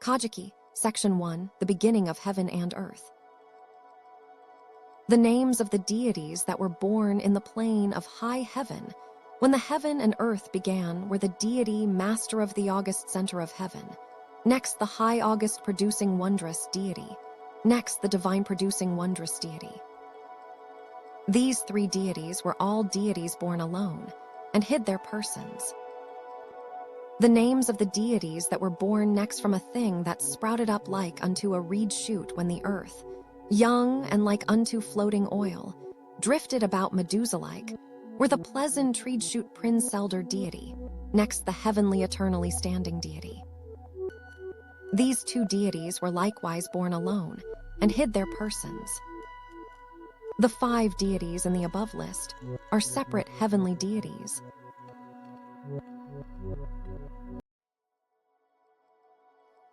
Kojiki, Section 1, The Beginning of Heaven and Earth. The names of the deities that were born in the plane of high heaven when the heaven and earth began were the deity Master of the August Center of Heaven, next the High August Producing Wondrous Deity, next the Divine Producing Wondrous Deity. These three deities were all deities born alone and hid their persons. The names of the deities that were born next from a thing that sprouted up like unto a reed shoot when the earth, young and like unto floating oil, drifted about Medusa-like, were the pleasant treed shoot Prince Elder Deity, next the heavenly eternally standing deity. These two deities were likewise born alone and hid their persons. The 5 deities in the above list are separate heavenly deities.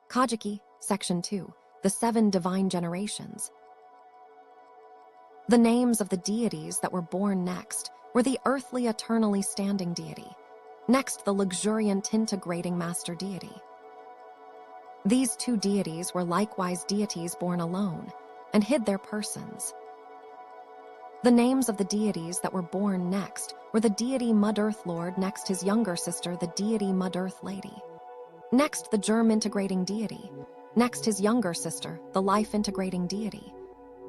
Kojiki, Section 2, The 7 Divine Generations. The names of the deities that were born next were the earthly eternally standing deity, next the luxuriant integrating master deity. These two deities were likewise deities born alone and hid their persons. The names of the deities that were born next were the deity Mud Earth Lord, next his younger sister, the deity Mud Earth Lady, next the germ integrating deity, next his younger sister, the life integrating deity,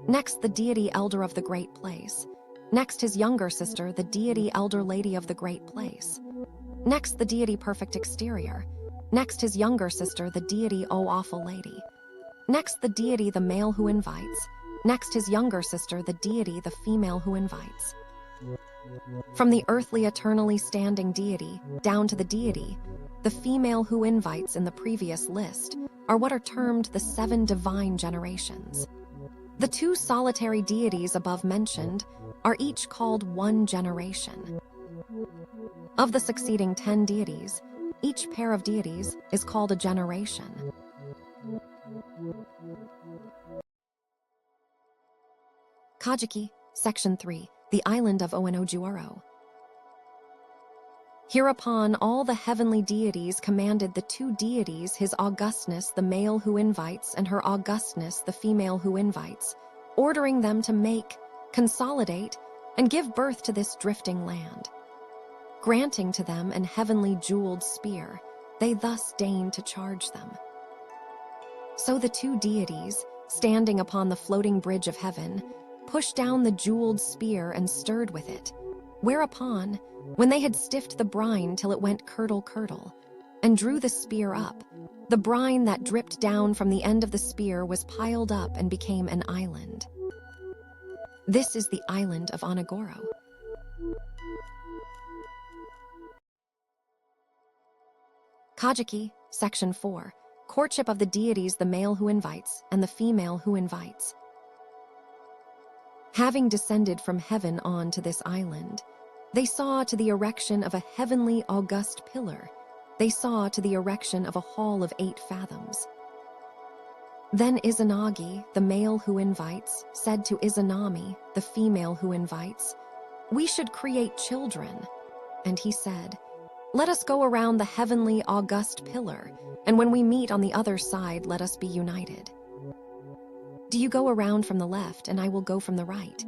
next the deity Elder of the Great Place, next his younger sister, the deity Elder Lady of the Great Place, next the deity Perfect Exterior, next his younger sister, the deity O Awful Lady, next the deity the Male Who Invites, next his younger sister, the deity the Female Who Invites. From the earthly eternally standing deity down to the deity, the Female Who Invites in the previous list are what are termed the 7 divine generations. The 2 solitary deities above mentioned are each called 1 generation. Of the succeeding 10 deities, each pair of deities is called a generation. Kojiki, Section 3, The Island of OnogorO. Hereupon all the heavenly deities commanded the 2 deities, His Augustness the Male Who Invites and Her Augustness the Female Who Invites, ordering them to make, consolidate, and give birth to this drifting land. Granting to them an heavenly jeweled spear, they thus deigned to charge them. So the 2 deities, standing upon the floating bridge of heaven, pushed down the jeweled spear and stirred with it, whereupon, when they had stiffed the brine till it went curdle, and drew the spear up, the brine that dripped down from the end of the spear was piled up and became an island. This is the island of ONOGORO. Kojiki, Section 4, Courtship of the deities, the Male Who Invites and the Female Who Invites. Having descended from heaven on to this island, they saw to the erection of a heavenly august pillar. They saw to the erection of a hall of 8 fathoms. Then Izanagi, the Male Who Invites, said to Izanami, the Female Who Invites, "We should create children." And he said, "Let us go around the heavenly august pillar, and when we meet on the other side, let us be united. Do you go around from the left, and I will go from the right."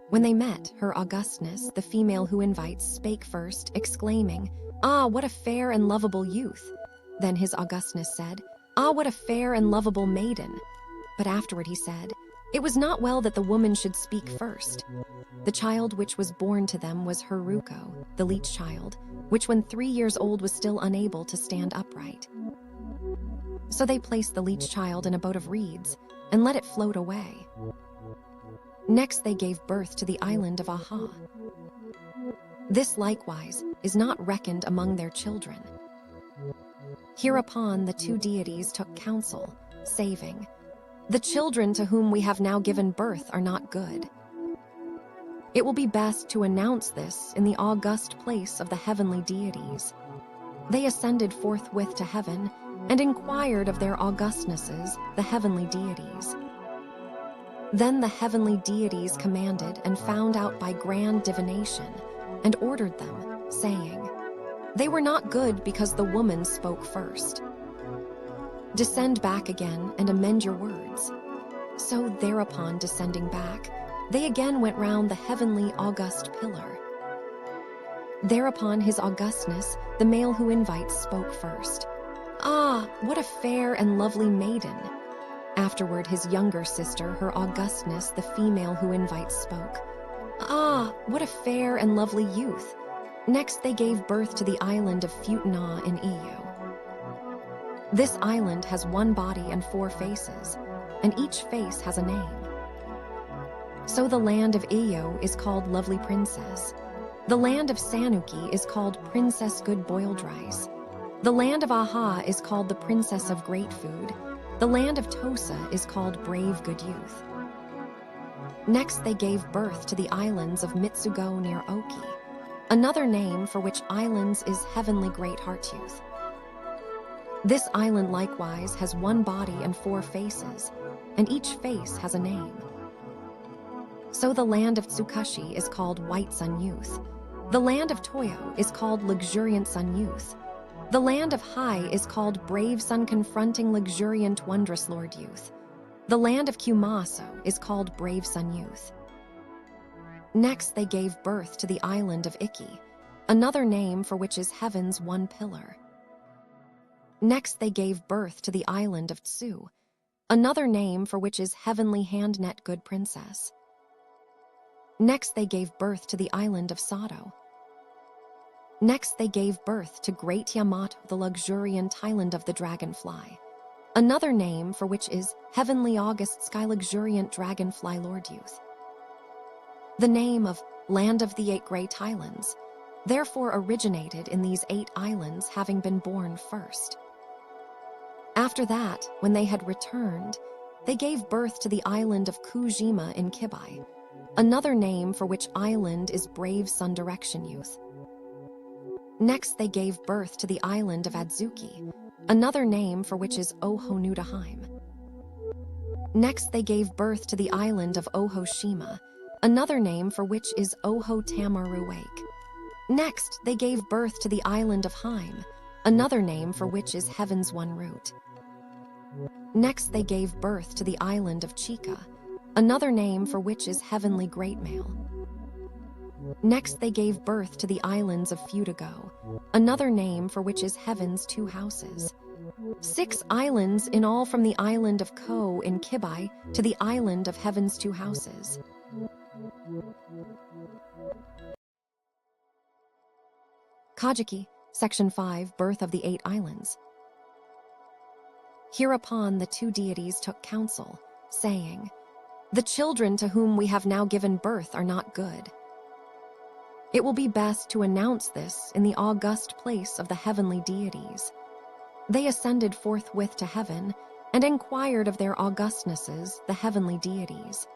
When they met, Her Augustness, the Female Who Invites, spake first, exclaiming, "Ah, what a fair and lovable youth!" Then His Augustness said, "Ah, what a fair and lovable maiden!" But afterward he said, "It was not well that the woman should speak first." The child which was born to them was Haruko, the leech child, which when 3 years old was still unable to stand upright. So they placed the leech child in a boat of reeds and let it float away. Next they gave birth to the island of Aha. This likewise is not reckoned among their children. Hereupon the 2 deities took counsel, saying, "The children to whom we have now given birth are not good. It will be best to announce this in the august place of the heavenly deities." They ascended forthwith to heaven and inquired of their augustnesses, the heavenly deities. Then the heavenly deities commanded and found out by grand divination, and ordered them, saying, "They were not good because the woman spoke first." Descend back again and amend your words. So thereupon descending back, they again went round the heavenly august pillar. Thereupon his augustness, the male who invites, spoke first. Ah, what a fair and lovely maiden! Afterward his younger sister, her augustness, the female who invites, spoke. Ah, what a fair and lovely youth! Next they gave birth to the island of Susanoo in EU. This island has one body and four faces, and each face has a name. So the land of EU is called Lovely Princess. The land of Sanuki is called Princess Good Boiled Rice. The land of Aha is called the Princess of Great Food. The land of Tosa is called Brave Good Youth. Next they gave birth to the islands of Mitsugo near Oki. Another name for which islands is Heavenly Great Heart Youth. This island likewise has one body and four faces, and each face has a name. So the land of Tsukushi is called White Sun Youth. The land of Toyo is called Luxuriant Sun Youth. The land of Hai is called Brave Sun Confronting Luxuriant Wondrous Lord Youth. The land of Kumaso is called Brave Sun Youth. Next they gave birth to the island of Iki, another name for which is Heaven's one pillar. Next they gave birth to the island of Tsu, another name for which is Heavenly Handnet Good Princess. Next they gave birth to the island of Sato. Next they gave birth to Great Yamato, the luxuriant island of the dragonfly, another name for which is Heavenly August Sky Luxuriant Dragonfly Lord Youth. The name of Land of the Eight Great Islands therefore originated in these 8 islands having been born first. After that, when they had returned, they gave birth to the island of Kujima in Kibai, another name for which island is Brave Sun Direction Youth. Next they gave birth to the island of Adzuki, another name for which is Oho-Nudaheim. Next they gave birth to the island of Ohoshima, another name for which is Oho-Tamaru Wake. Next they gave birth to the island of Heim, another name for which is Heaven's One Root. Next they gave birth to the island of Chika, another name for which is Heavenly Great Male. Next they gave birth to the islands of Fudigo, another name for which is Heaven's Two Houses. 6 islands in all, from the island of Ko in Kibai to the island of Heaven's Two Houses. Kojiki, Section 5, Birth of the 8 Islands. Hereupon the 2 deities took counsel, saying, "The children to whom we have now given birth are not good. It will be best to announce this in the august place of the heavenly deities." They ascended forthwith to heaven and inquired of their augustnesses, the heavenly deities.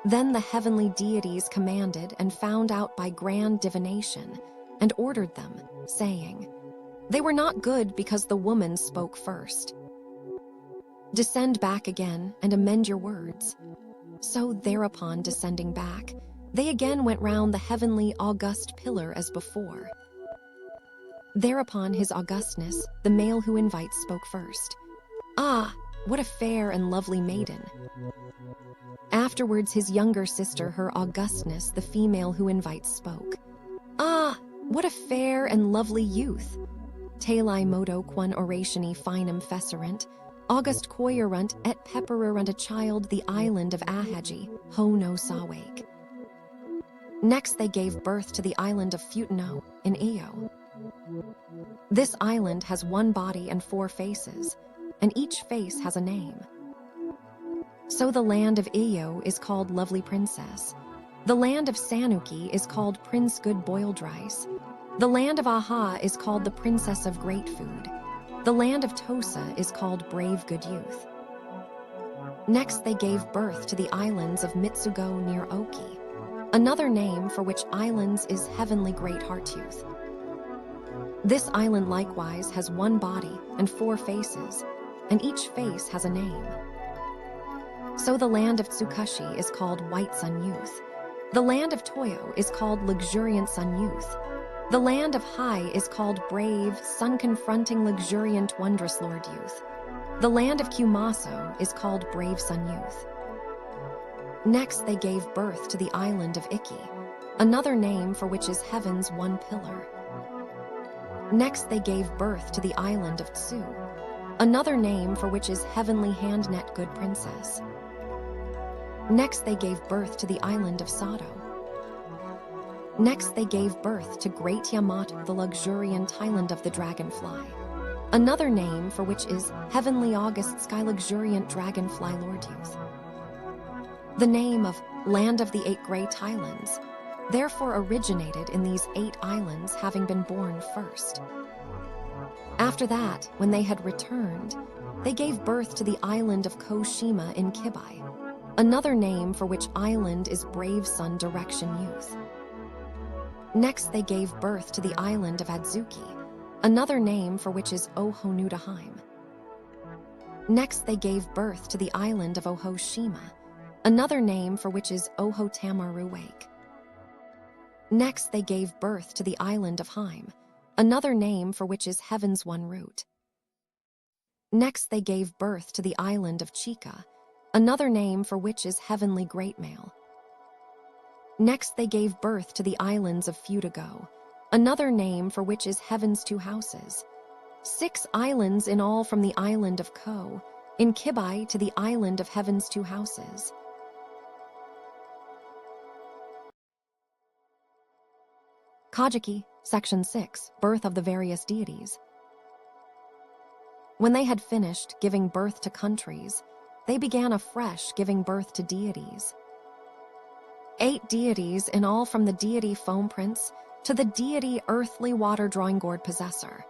Then the heavenly deities commanded and found out by grand divination and ordered them, saying, "They were not good because the woman spoke first. Descend back again and amend your words." So thereupon descending back, they again went round the heavenly august pillar as before. Thereupon his augustness, the male who invites, spoke first. Ah, what a fair and lovely maiden! Afterwards his younger sister, her augustness, the female who invites, spoke. Ah, what a fair and lovely youth! Talai modo quan orationi finem fesserent, August koyerunt et pepperunt a child the island of Ahaji, ho no sawake. Next they gave birth to the island of Susanoo in Io. This island has one body and 4 faces, and each face has a name. So the land of Io is called Lovely Princess. The land of Sanuki is called Prince Good Boiled Rice. The land of Aha is called the Princess of Great Food. The land of Tosa is called Brave Good Youth. Next they gave birth to the islands of Mitsugo near Oki. Another name for which islands is Heavenly Great Heart Youth. This island likewise has one body and 4 faces, and each face has a name. So the land of Tsukushi is called White Sun Youth. The land of Toyo is called Luxuriant Sun Youth. The land of Hai is called brave, sun-confronting, luxuriant, wondrous Lord Youth. The land of Kumaso is called brave Sun Youth. Next, they gave birth to the island of Iki, another name for which is heaven's one pillar. Next, they gave birth to the island of Tsu, another name for which is heavenly hand-net good princess. Next, they gave birth to the island of Sato. Next, they gave birth to Great Yamato, the luxuriant island of the dragonfly, another name for which is heavenly august sky luxuriant dragonfly Lord Youth. The name of Land of the Eight Great Islands therefore originated in these 8 islands having been born first. After that, when they had returned, they gave birth to the island of Koshima in Kibai, another name for which island is Brave Sun Direction Youth. Next, they gave birth to the island of Adzuki, another name for which is Ohonudaheim. Next, they gave birth to the island of Ohoshima, another name for which is Ohotamaru Wake. Next, they gave birth to the island of Heim, another name for which is Heaven's One Root. Next, they gave birth to the island of Chika, another name for which is Heavenly Great Male. Next, they gave birth to the islands of Futago, another name for which is Heaven's Two Houses. 6 islands in all from the island of Ko, in Kibai to the island of Heaven's Two Houses. Kojiki, Section 6, Birth of the Various Deities. When they had finished giving birth to countries, they began afresh giving birth to deities. 8 deities in all from the deity Foam Prince to the deity Earthly Water Drawing Gourd Possessor.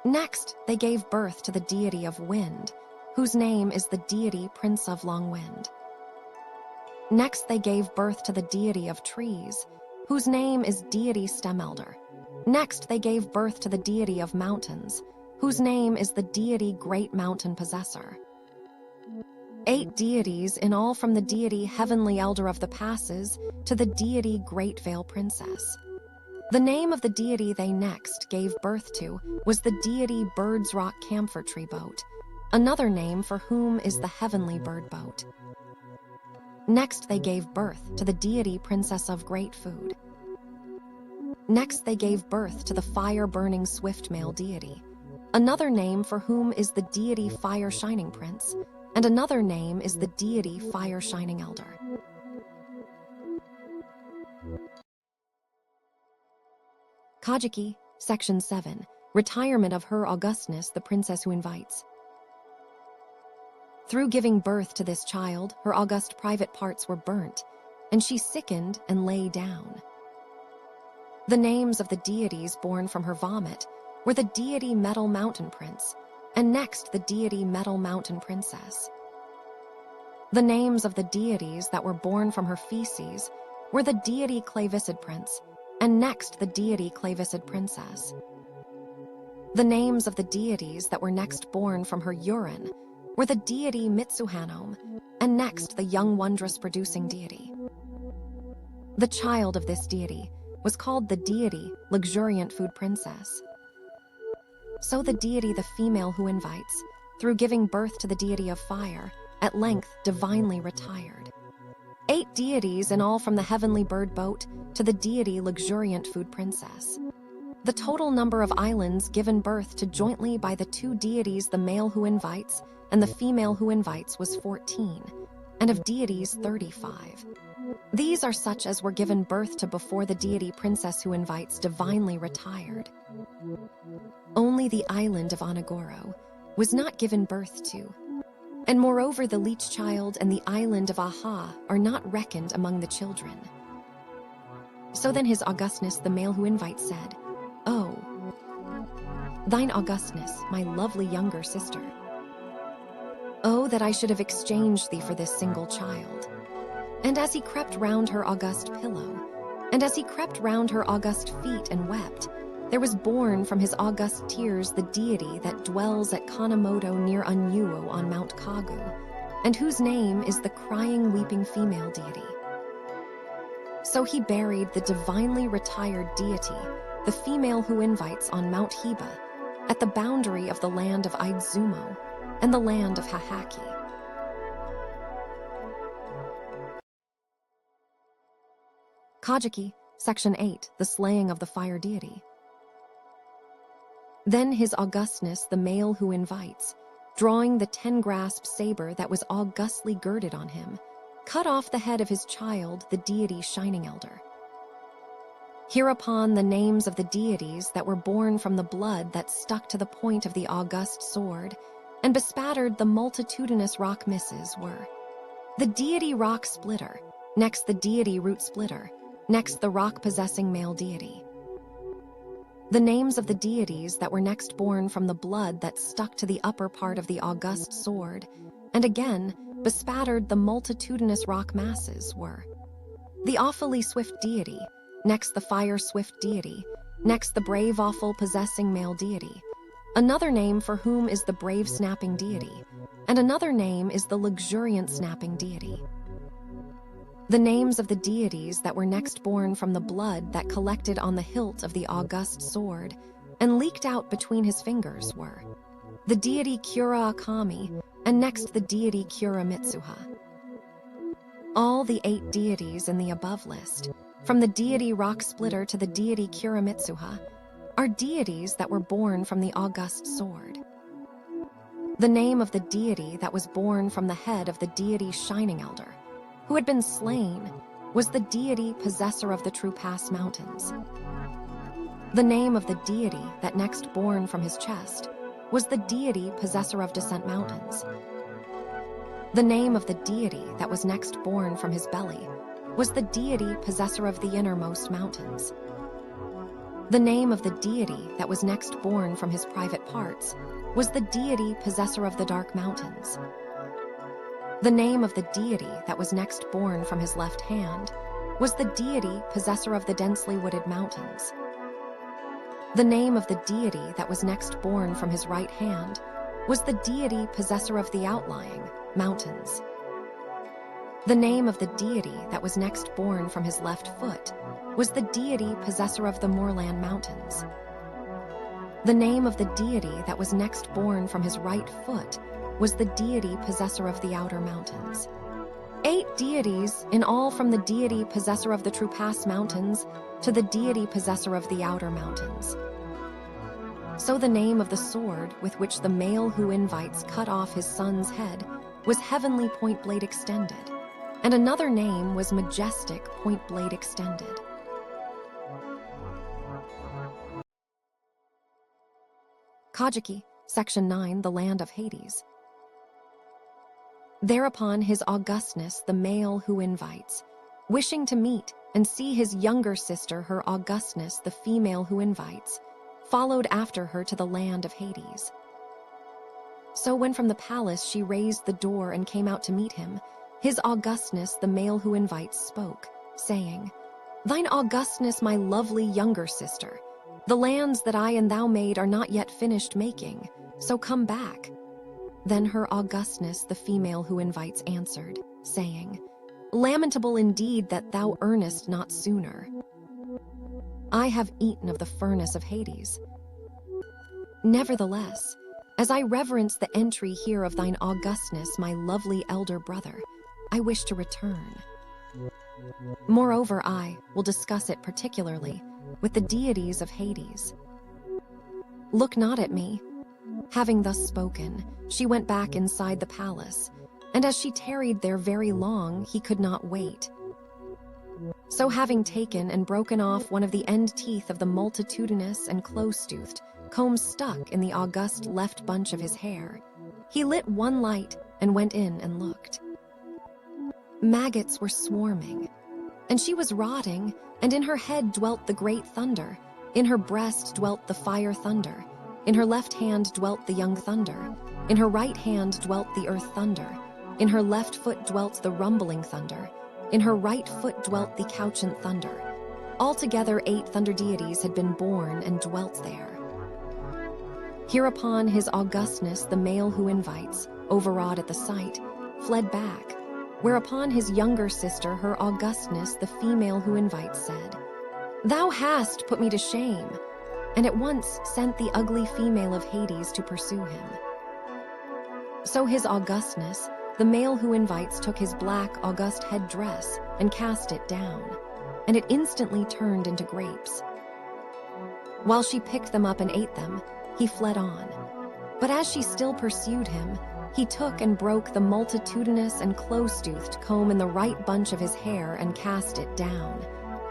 Next, they gave birth to the deity of Wind, whose name is the deity Prince of Long Wind. Next, they gave birth to the deity of Trees, whose name is deity Stem Elder. Next, they gave birth to the deity of Mountains, whose name is the deity Great Mountain Possessor. 8 deities in all from the deity Heavenly Elder of the Passes to the deity Great Veil Princess. The name of the deity they next gave birth to was the deity Bird's Rock Camphor Tree Boat, another name for whom is the Heavenly Bird Boat. Next, they gave birth to the deity Princess of Great Food. Next, they gave birth to the fire-burning swift-male deity, another name for whom is the deity Fire Shining Prince, and another name is the deity Fire Shining Elder. Kojiki, Section 7, Retirement of Her Augustness, the Princess Who Invites. Through giving birth to this child, her august private parts were burnt, and she sickened and lay down. The names of the deities born from her vomit were the deity Metal Mountain Prince, and next the deity Metal Mountain Princess. The names of the deities that were born from her feces were the deity Clavicid Prince, and next the deity Clavicid Princess. The names of the deities that were next born from her urine were the deity Mitsuhanome, and next the young wondrous producing deity. The child of this deity was called the deity Luxuriant Food Princess. So the deity the female who invites, through giving birth to the deity of fire, at length divinely retired. 8 deities in all from the Heavenly Bird Boat to the deity Luxuriant Food Princess. The total number of islands given birth to jointly by the 2 deities the male who invites and the female who invites was 14, and of deities 35. These are such as were given birth to before the deity Princess who invites divinely retired. Only the island of Onogoro was not given birth to, and moreover the leech child and the island of Aha are not reckoned among the children. So then His Augustness the male who invites said, "Oh, thine Augustness, my lovely younger sister. Oh, that I should have exchanged thee for this single child." And as he crept round her august pillow, and as he crept round her august feet and wept, there was born from his august tears the deity that dwells at Kanemoto near Unyuo on Mount Kagu, and whose name is the crying weeping female deity. So he buried the divinely retired deity the female who invites on Mount Hiba, at the boundary of the land of Idzumo and the land of Hahaki. Kojiki, Section 8, The Slaying of the Fire Deity. Then his augustness, the male who invites, drawing the 10-grasped saber that was augustly girded on him, cut off the head of his child, the deity Shining Elder. Hereupon the names of the deities that were born from the blood that stuck to the point of the august sword and bespattered the multitudinous rock misses were the deity Rock Splitter, next the deity Root Splitter, next the rock-possessing male deity. The names of the deities that were next born from the blood that stuck to the upper part of the august sword and again bespattered the multitudinous rock masses were the awfully swift deity, next the fire-swift deity, next the brave awful-possessing male deity, another name for whom is the brave snapping deity, and another name is the luxuriant snapping deity. The names of the deities that were next born from the blood that collected on the hilt of the august sword and leaked out between his fingers were the deity Kura Akami and next the deity Kura Mitsuha. All the 8 deities in the above list, from the deity Rock Splitter to the deity Kura Mitsuha, are deities that were born from the august sword. The name of the deity that was born from the head of the deity Shining Elder, who had been slain, was the deity Possessor of the True Pass Mountains. The name of the deity that next born from his chest was the deity Possessor of Descent Mountains. The name of the deity that was next born from his belly was the deity Possessor of the Innermost Mountains. The name of the deity that was next born from his private parts was the deity Possessor of the Dark Mountains. The name of the deity that was next born from his left hand was the deity Possessor of the Densely Wooded Mountains. The name of the deity that was next born from his right hand was the deity Possessor of the Outlying Mountains. The name of the deity that was next born from his left foot was the deity Possessor of the Moorland Mountains. The name of the deity that was next born from his right foot was the deity Possessor of the Outer Mountains. 8 deities in all, from the deity Possessor of the True Pass Mountains to the deity Possessor of the Outer Mountains. So the name of the sword with which the male who invites cut off his son's head was Heavenly Point Blade Extended, and another name was Majestic Point Blade Extended. Kojiki, Section 9, The Land of Hades. Thereupon his augustness, the male who invites, wishing to meet and see his younger sister, her augustness, the female who invites, followed after her to the land of Hades. So when from the palace she raised the door and came out to meet him, his augustness, the male who invites, spoke, saying, "Thine augustness, my lovely younger sister, the lands that I and thou made are not yet finished making, so come back." Then her augustness, the female who invites, answered, saying, "Lamentable indeed that thou earnest not sooner. I have eaten of the furnace of Hades. Nevertheless, as I reverence the entry here of thine augustness, my lovely elder brother, I wish to return. Moreover, I will discuss it particularly with the deities of Hades. Look not at me." Having thus spoken, she went back inside the palace, and as she tarried there very long, he could not wait. So having taken and broken off one of the end teeth of the multitudinous and close-toothed comb stuck in the august left bunch of his hair, he lit one light and went in and looked. Maggots were swarming, and she was rotting, and in her head dwelt the great thunder, in her breast dwelt the fire thunder, in her left hand dwelt the young thunder, in her right hand dwelt the earth thunder, in her left foot dwelt the rumbling thunder, in her right foot dwelt the couchant thunder. Altogether 8 thunder deities had been born and dwelt there. Hereupon his augustness, the male who invites, overawed at the sight, fled back, whereupon his younger sister, her augustness, the female who invites, said, Thou hast put me to shame," and at once sent the ugly female of Hades to pursue him. So His Augustness, the male who invites, took his black, august head-dress and cast it down, and it instantly turned into grapes. While she picked them up and ate them, he fled on. But as she still pursued him, he took and broke the multitudinous and close-toothed comb in the right bunch of his hair and cast it down,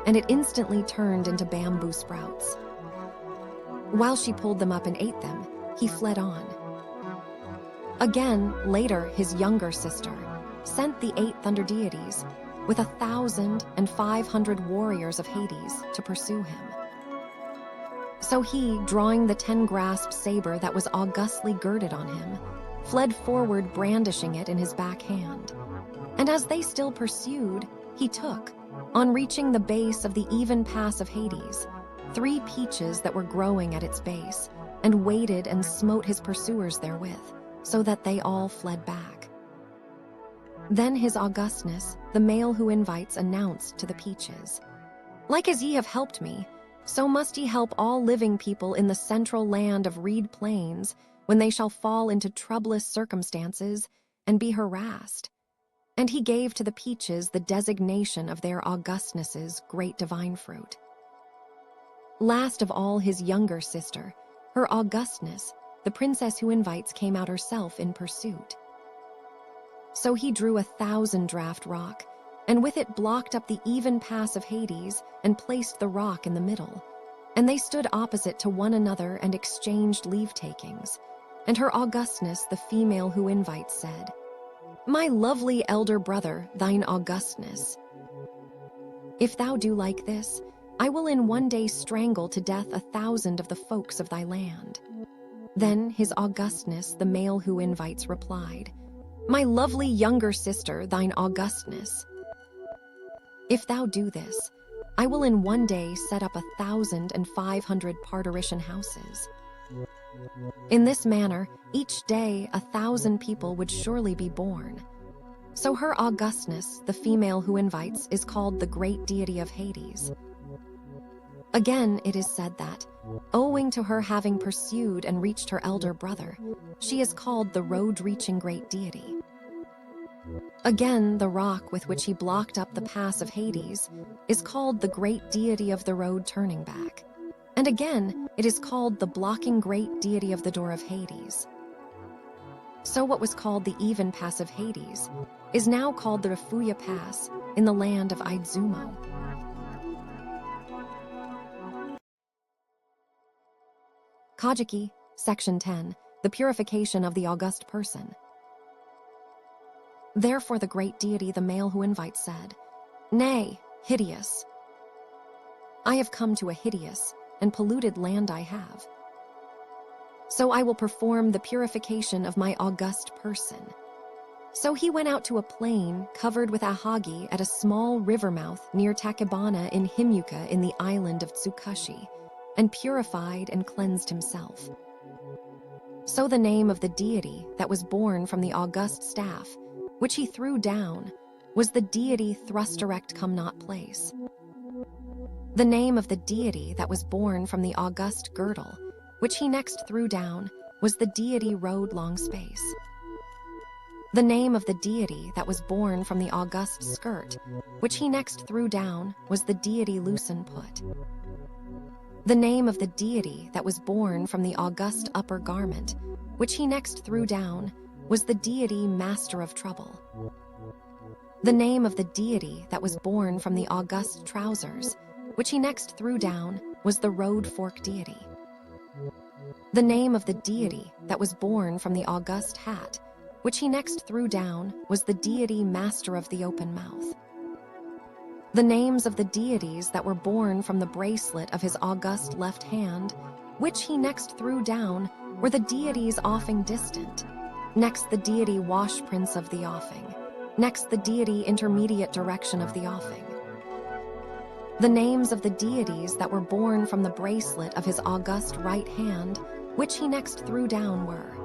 and it instantly turned into bamboo sprouts. While she pulled them up and ate them, he fled on. Again, later, his younger sister sent the 8 thunder deities with 1,500 warriors of Hades to pursue him. So he, drawing the 10-grasped saber that was augustly girded on him, fled forward brandishing it in his back hand. And as they still pursued, he took, on reaching the base of the even pass of Hades, 3 peaches that were growing at its base, and waited and smote his pursuers therewith, so that they all fled back. Then His Augustness, the male who invites, announced to the peaches, "Like as ye have helped me, so must ye help all living people in the central land of reed plains when they shall fall into troublous circumstances and be harassed." And he gave to the peaches the designation of their Augustnesses' great divine fruit. Last of all, his younger sister, her Augustness, the princess who invites, came out herself in pursuit. So he drew 1,000-draft rock, and with it blocked up the even pass of Hades and placed the rock in the middle. And they stood opposite to one another and exchanged leave-takings. And her Augustness, the female who invites, said, "My lovely elder brother, thine Augustness, if thou do like this, I will in one day strangle to death 1,000 of the folks of thy land." Then His Augustness, the male who invites, replied, "My lovely younger sister, thine Augustness, if thou do this, I will in one day set up 1,500 parturition houses. In this manner, each day 1,000 people would surely be born." So her Augustness, the female who invites, is called the great deity of Hades. Again, it is said that, owing to her having pursued and reached her elder brother, she is called the road-reaching great deity. Again, the rock with which he blocked up the pass of Hades is called the great deity of the road turning back. And again, it is called the blocking great deity of the door of Hades. So what was called the even pass of Hades is now called the Rafuya Pass in the land of Izumo. Kojiki, Section 10, the purification of the august person. Therefore the great deity, the male who invites, said, "Nay, hideous. I have come to a hideous and polluted land I have. So I will perform the purification of my august person." So he went out to a plain covered with ahagi at a small river mouth near Takebana in Himuka in the island of Tsukuyomi, and purified and cleansed himself. So the name of the deity that was born from the august staff, which he threw down, was the deity thrust erect come not place. The name of the deity that was born from the august girdle, which he next threw down, was the deity rode long space. The name of the deity that was born from the august skirt, which he next threw down, was the deity loosen put. The name of the deity that was born from the august upper garment, which he next threw down, was the deity Master of Trouble. The name of the deity that was born from the august trousers, which he next threw down, was the road fork deity. The name of the deity that was born from the august hat, which he next threw down, was the deity Master of the Open Mouth. The names of the deities that were born from the bracelet of his august left hand, which he next threw down, were the deities offing distant. Next the deity wash prince of the offing. Next the deity intermediate direction of the offing. The names of the deities that were born from the bracelet of his august right hand, which he next threw down, were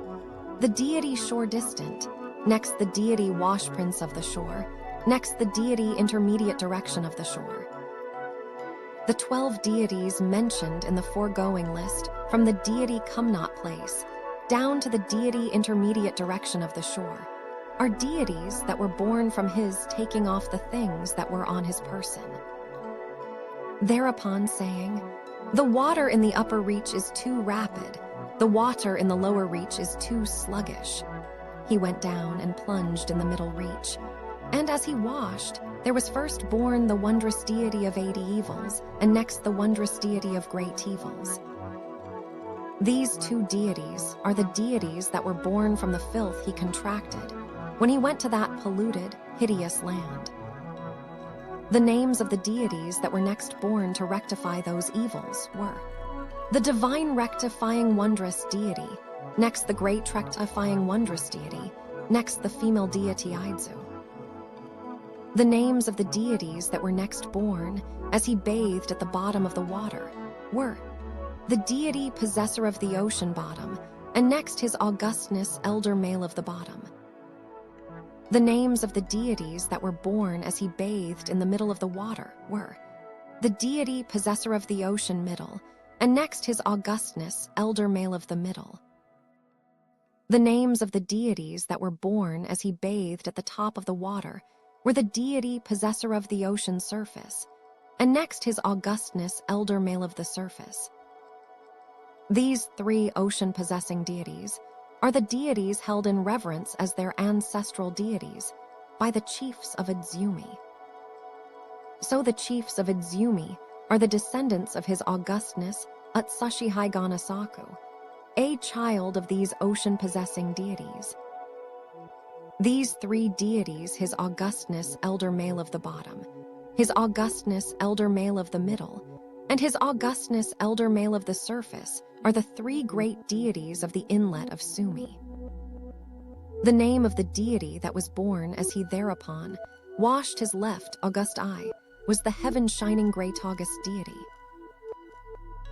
the deity shore distant. Next the deity wash prince of the shore. Next the deity intermediate direction of the shore. The 12 deities mentioned in the foregoing list, from the deity come-not place, down to the deity intermediate direction of the shore, are deities that were born from his taking off the things that were on his person. Thereupon saying, "The water in the upper reach is too rapid, the water in the lower reach is too sluggish," he went down and plunged in the middle reach. And as he washed, there was first born the wondrous deity of 80 evils, and next the wondrous deity of great evils. These two deities are the deities that were born from the filth he contracted when he went to that polluted, hideous land. The names of the deities that were next born to rectify those evils were the divine rectifying wondrous deity, next the great rectifying wondrous deity, next the female deity Idzu. The names of the deities that were next born, as he bathed at the bottom of the water, were the deity possessor of the ocean bottom, and next his augustness elder male of the bottom. The names of the deities that were born as he bathed in the middle of the water were the deity possessor of the ocean middle, and next his augustness elder male of the middle. The names of the deities that were born as he bathed at the top of the water were the deity possessor of the ocean surface, and next his augustness elder male of the surface. These three ocean-possessing deities are the deities held in reverence as their ancestral deities by the chiefs of Izumi. So the chiefs of Izumi are the descendants of his augustness Utsushi Higanasaku, a child of these ocean-possessing deities. These three deities, his augustness elder male of the bottom, his augustness elder male of the middle, and his augustness elder male of the surface, are the three great deities of the inlet of Sumi. The name of the deity that was born as he thereupon washed his left august eye was the heaven-shining great august deity.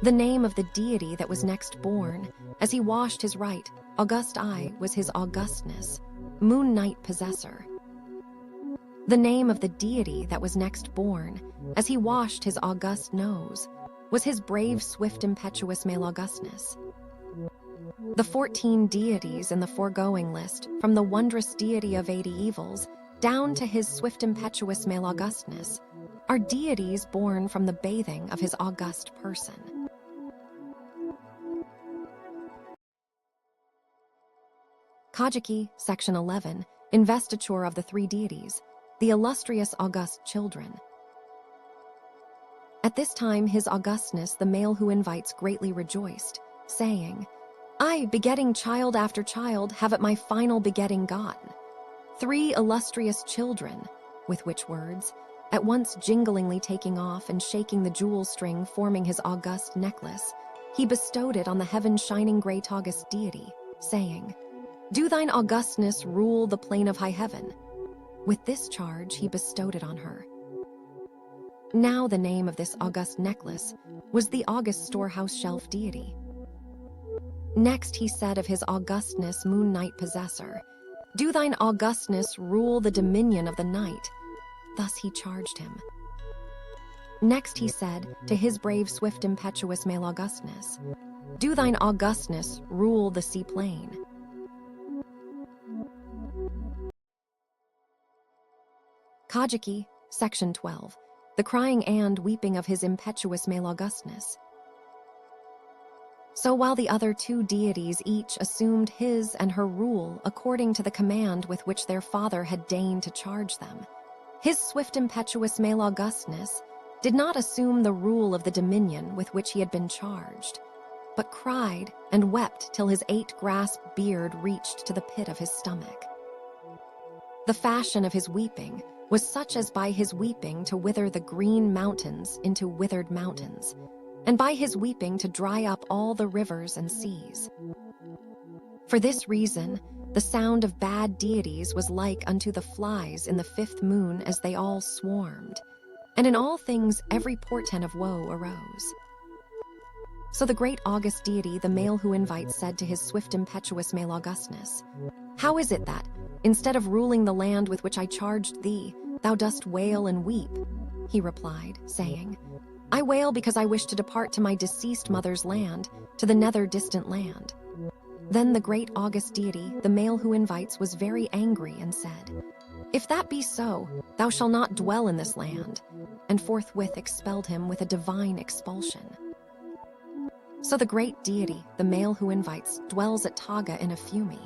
The name of the deity that was next born as he washed his right august eye was his augustness moon night possessor. The name of the deity that was next born as he washed his august nose was his brave, swift, impetuous male augustness. The 14 deities in the foregoing list, from the wondrous deity of 80 evils down to his swift, impetuous male augustness, are deities born from the bathing of his august person. Kojiki, Section 11, Investiture of the Three Deities, the Illustrious August Children. At this time his augustness, the male who invites, greatly rejoiced, saying, "I, begetting child after child, have at my final begetting gotten 3 illustrious children," with which words, at once jinglingly taking off and shaking the jewel string forming his august necklace, he bestowed it on the heaven-shining great august deity, saying, "Do thine augustness rule the plane of high heaven?" With this charge he bestowed it on her. Now the name of this august necklace was the august storehouse shelf deity. Next he said of his augustness moon night possessor, "Do thine augustness rule the dominion of the night?" Thus he charged him. Next he said to his brave swift impetuous male augustness, "Do thine augustness rule the sea plain?" Kojiki, Section 12, the crying and weeping of his impetuous male augustness. So while the other two deities each assumed his and her rule according to the command with which their father had deigned to charge them, his swift impetuous male augustness did not assume the rule of the dominion with which he had been charged, but cried and wept till his 8-grasped beard reached to the pit of his stomach. The fashion of his weeping was such as by his weeping to wither the green mountains into withered mountains, and by his weeping to dry up all the rivers and seas. For this reason, the sound of bad deities was like unto the flies in the 5th moon as they all swarmed, and in all things every portent of woe arose. So the great august deity, the male who invites, said to his swift impetuous male augustness, "How is it that, instead of ruling the land with which I charged thee, thou dost wail and weep?" He replied, saying, I wail because I wish to depart to my deceased mother's land, to the nether-distant-land. Then the great august deity, the male who invites, was very angry and said, If that be so, thou shalt not dwell in this land, and forthwith expelled him with a divine expulsion. So the great deity, the male who invites, dwells at Taga in Afumi.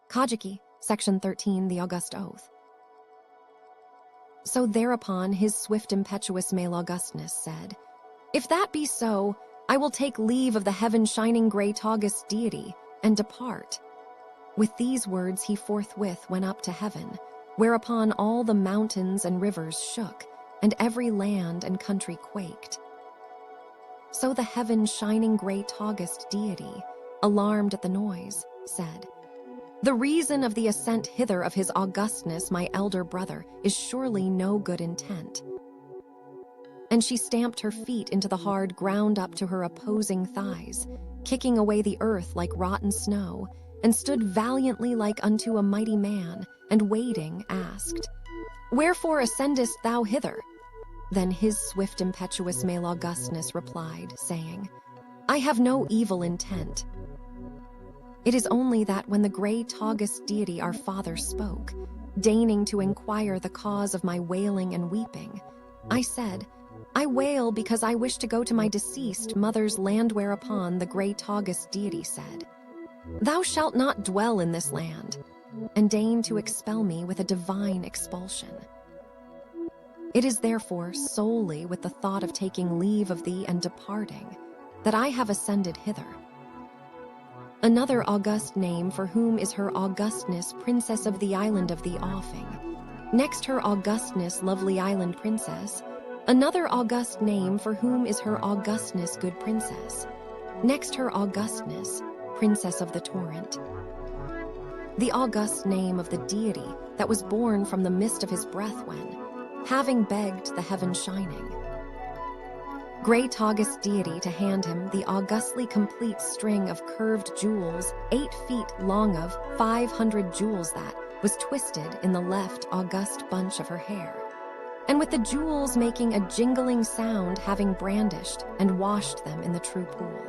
Kojiki, Section 13, the August Oath. So thereupon his swift impetuous male augustness said, If that be so, I will take leave of the heaven-shining great august deity, and depart. With these words he forthwith went up to heaven, whereupon all the mountains and rivers shook, and every land and country quaked. So the heaven-shining great august deity, alarmed at the noise, said, The reason of the ascent hither of his augustness, my elder brother, is surely no good intent. And she stamped her feet into the hard ground up to her opposing thighs, kicking away the earth like rotten snow, and stood valiantly like unto a mighty man, and waiting asked, Wherefore ascendest thou hither? Then his swift impetuous male augustness replied, saying, I have no evil intent. It is only that when the great august deity our father spoke, deigning to inquire the cause of my wailing and weeping, I said, I wail because I wish to go to my deceased mother's land, whereupon the great august deity said, Thou shalt not dwell in this land, and deign to expel me with a divine expulsion. It is therefore solely with the thought of taking leave of thee and departing that I have ascended hither. Another august name for whom is her augustness, princess of the island of the offing. Next her augustness, lovely island princess. Another august name for whom is her augustness, good princess. Next her augustness, princess of the torrent. The august name of the deity that was born from the mist of his breath when, having begged the heaven shining, great august deity to hand him the augustly complete string of curved jewels 8 feet long of 500 jewels that was twisted in the left august bunch of her hair, and with the jewels making a jingling sound, having brandished and washed them in the true pool,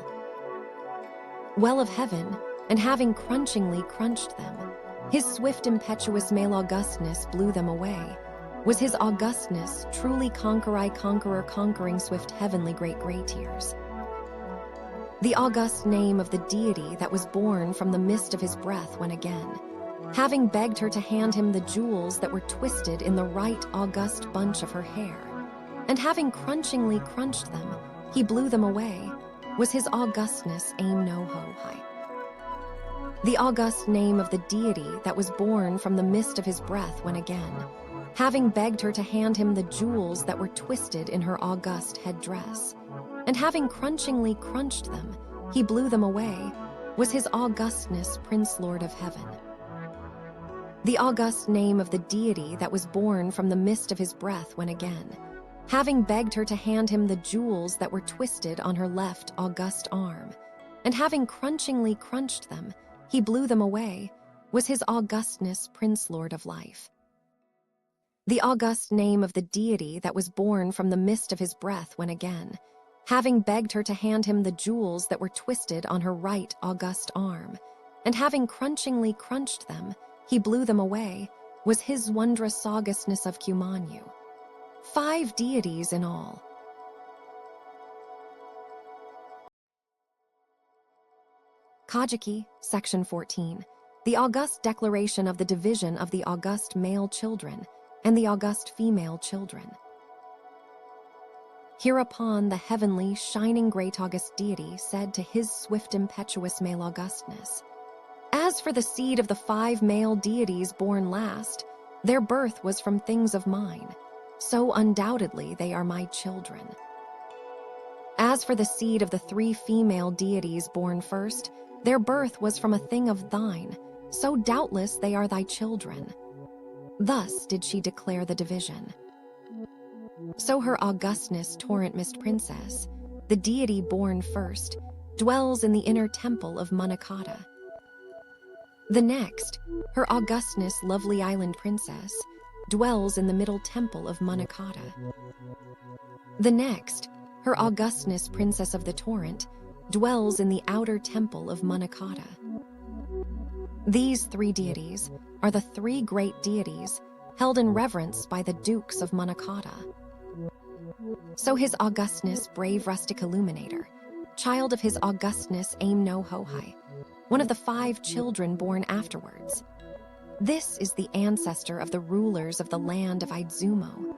well of heaven, and having crunchingly crunched them, his swift impetuous male augustness blew them away. Was his augustness truly conqueror conquering swift heavenly great tears. The august name of the deity that was born from the mist of his breath when again, having begged her to hand him the jewels that were twisted in the right august bunch of her hair, and having crunchingly crunched them, he blew them away, was his augustness aim no ho high. The august name of the deity that was born from the mist of his breath when again, having begged her to hand him the jewels that were twisted in her august headdress, and having crunchingly crunched them, he blew them away, was his augustness, Prince Lord of Heaven. The august name of the deity that was born from the mist of his breath when again, having begged her to hand him the jewels that were twisted on her left august arm, and having crunchingly crunched them, he blew them away, was his augustness, Prince Lord of Life. The august name of the deity that was born from the mist of his breath when again, having begged her to hand him the jewels that were twisted on her right august arm, and having crunchingly crunched them, he blew them away, was his wondrous augustness of Kumanu. 5 deities in all. Kojiki, Section 14. The august declaration of the division of the august male children and the august female children. Hereupon the heavenly, shining great august deity said to his swift impetuous male augustness, As for the seed of the 5 male deities born last, their birth was from things of mine, so undoubtedly they are my children. As for the seed of the 3 female deities born first, their birth was from a thing of thine, so doubtless they are thy children. Thus did she declare the division. So her augustness, torrent mist princess, the deity born first, dwells in the inner temple of Manakata. The next, her augustness, lovely island princess, dwells in the middle temple of Munakata. The next, Her Augustness, Princess of the Torrent, dwells in the outer temple of Munakata. These three deities are the three great deities held in reverence by the Dukes of Munakata. So His Augustness, brave rustic illuminator, child of His Augustness Aim no Hohai, one of the 5 children born afterwards. This is the ancestor of the rulers of the land of Izumo,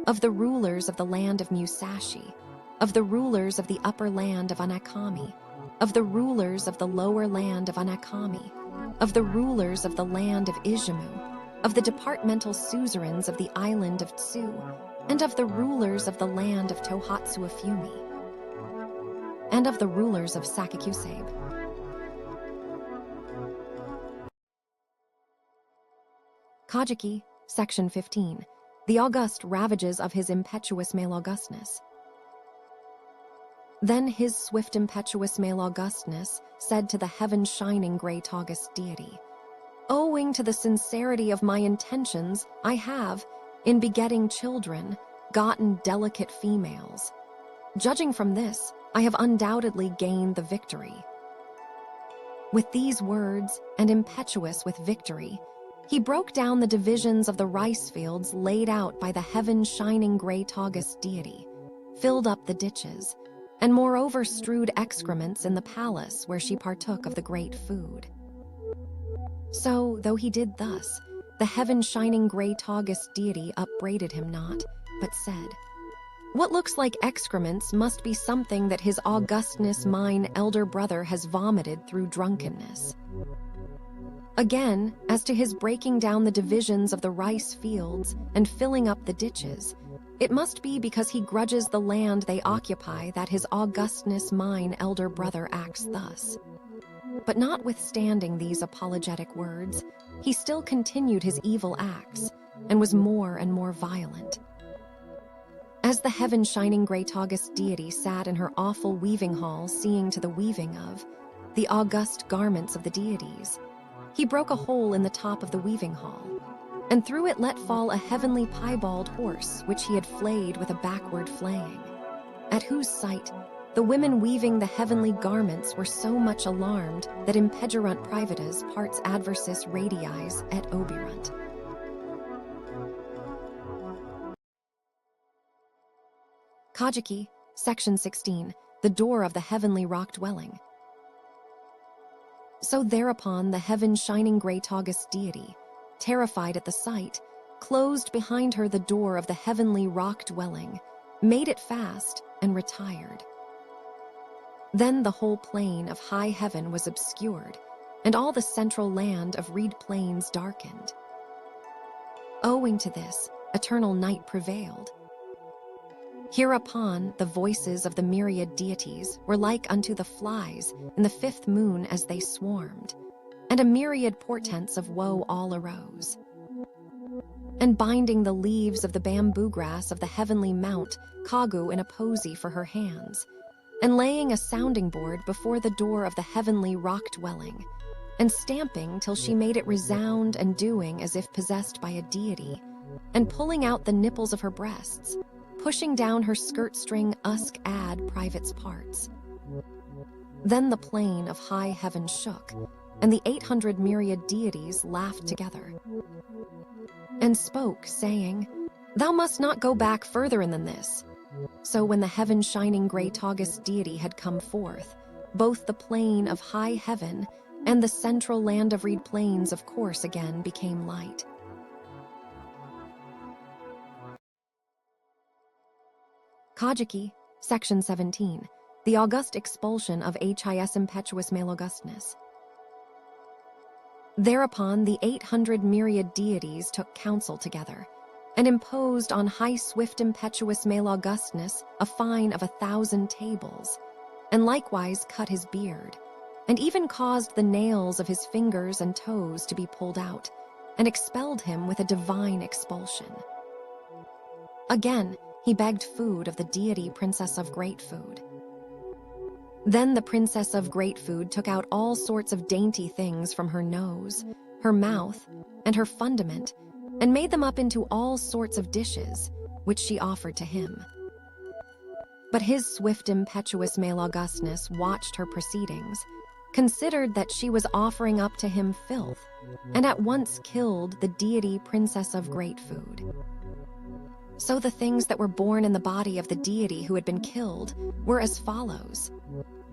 of the rulers of the land of Musashi, of the rulers of the upper land of Anakami, of the rulers of the lower land of Anakami, of the rulers of the land of Izumo, of the departmental suzerains of the island of Tsu, and of the rulers of the land of Tohatsu Afumi, and of the rulers of Sakakusebe. Kojiki, Section 15. The august ravages of His impetuous male augustness. Then His swift impetuous male augustness said to the heaven-shining great august deity, "Owing to the sincerity of my intentions, I have, in begetting children, gotten delicate females. Judging from this, I have undoubtedly gained the victory." With these words, and impetuous with victory, he broke down the divisions of the rice fields laid out by the heaven-shining great august deity, filled up the ditches, and moreover strewed excrements in the palace where she partook of the great food. So, though he did thus, the heaven-shining great august deity upbraided him not, but said, "What looks like excrements must be something that His Augustness mine elder brother has vomited through drunkenness." Again, as to his breaking down the divisions of the rice fields and filling up the ditches, it must be because he grudges the land they occupy that His Augustness mine elder brother acts thus. But notwithstanding these apologetic words, he still continued his evil acts and was more and more violent. As the heaven-shining great august deity sat in her awful weaving hall seeing to the weaving of the august garments of the deities, he broke a hole in the top of the weaving hall, and through it let fall a heavenly piebald horse which he had flayed with a backward flaying, at whose sight the women weaving the heavenly garments were so much alarmed that impederunt privatas parts adversus radiis et oberunt. Kojiki, Section 16. The door of the heavenly rock dwelling. So thereupon the heaven-shining great august deity, terrified at the sight, closed behind her the door of the heavenly rock dwelling, made it fast, and retired. Then the whole plain of high heaven was obscured, and all the central land of reed plains darkened. Owing to this, eternal night prevailed. Hereupon the voices of the myriad deities were like unto the flies in the 5th moon as they swarmed, and a myriad portents of woe all arose. And binding the leaves of the bamboo grass of the heavenly mount, Kagu in a posy for her hands, and laying a sounding board before the door of the heavenly rock dwelling, and stamping till she made it resound and doing as if possessed by a deity, and pulling out the nipples of her breasts, pushing down her skirt string usk ad private's parts. Then the plain of high heaven shook, and the 800 myriad deities laughed together, and spoke, saying, "Thou must not go back further than this." So when the heaven-shining great august deity had come forth, both the plain of high heaven and the central land of reed plains of course again became light. Kojiki, Section 17. The august expulsion of HIS-IMPETUOUS-MALE-AUGUSTNESS. Thereupon the 800 myriad deities took counsel together, and imposed on high swift impetuous male Augustness a fine of 1,000 tables, and likewise cut his beard, and even caused the nails of his fingers and toes to be pulled out, and expelled him with a divine expulsion. Again, he begged food of the deity Princess of Great Food. Then the Princess of Great Food took out all sorts of dainty things from her nose, her mouth, and her fundament, and made them up into all sorts of dishes, which she offered to him. But his swift, impetuous male Augustness watched her proceedings, considered that she was offering up to him filth, and at once killed the deity princess of great food. So the things that were born in the body of the deity who had been killed were as follows.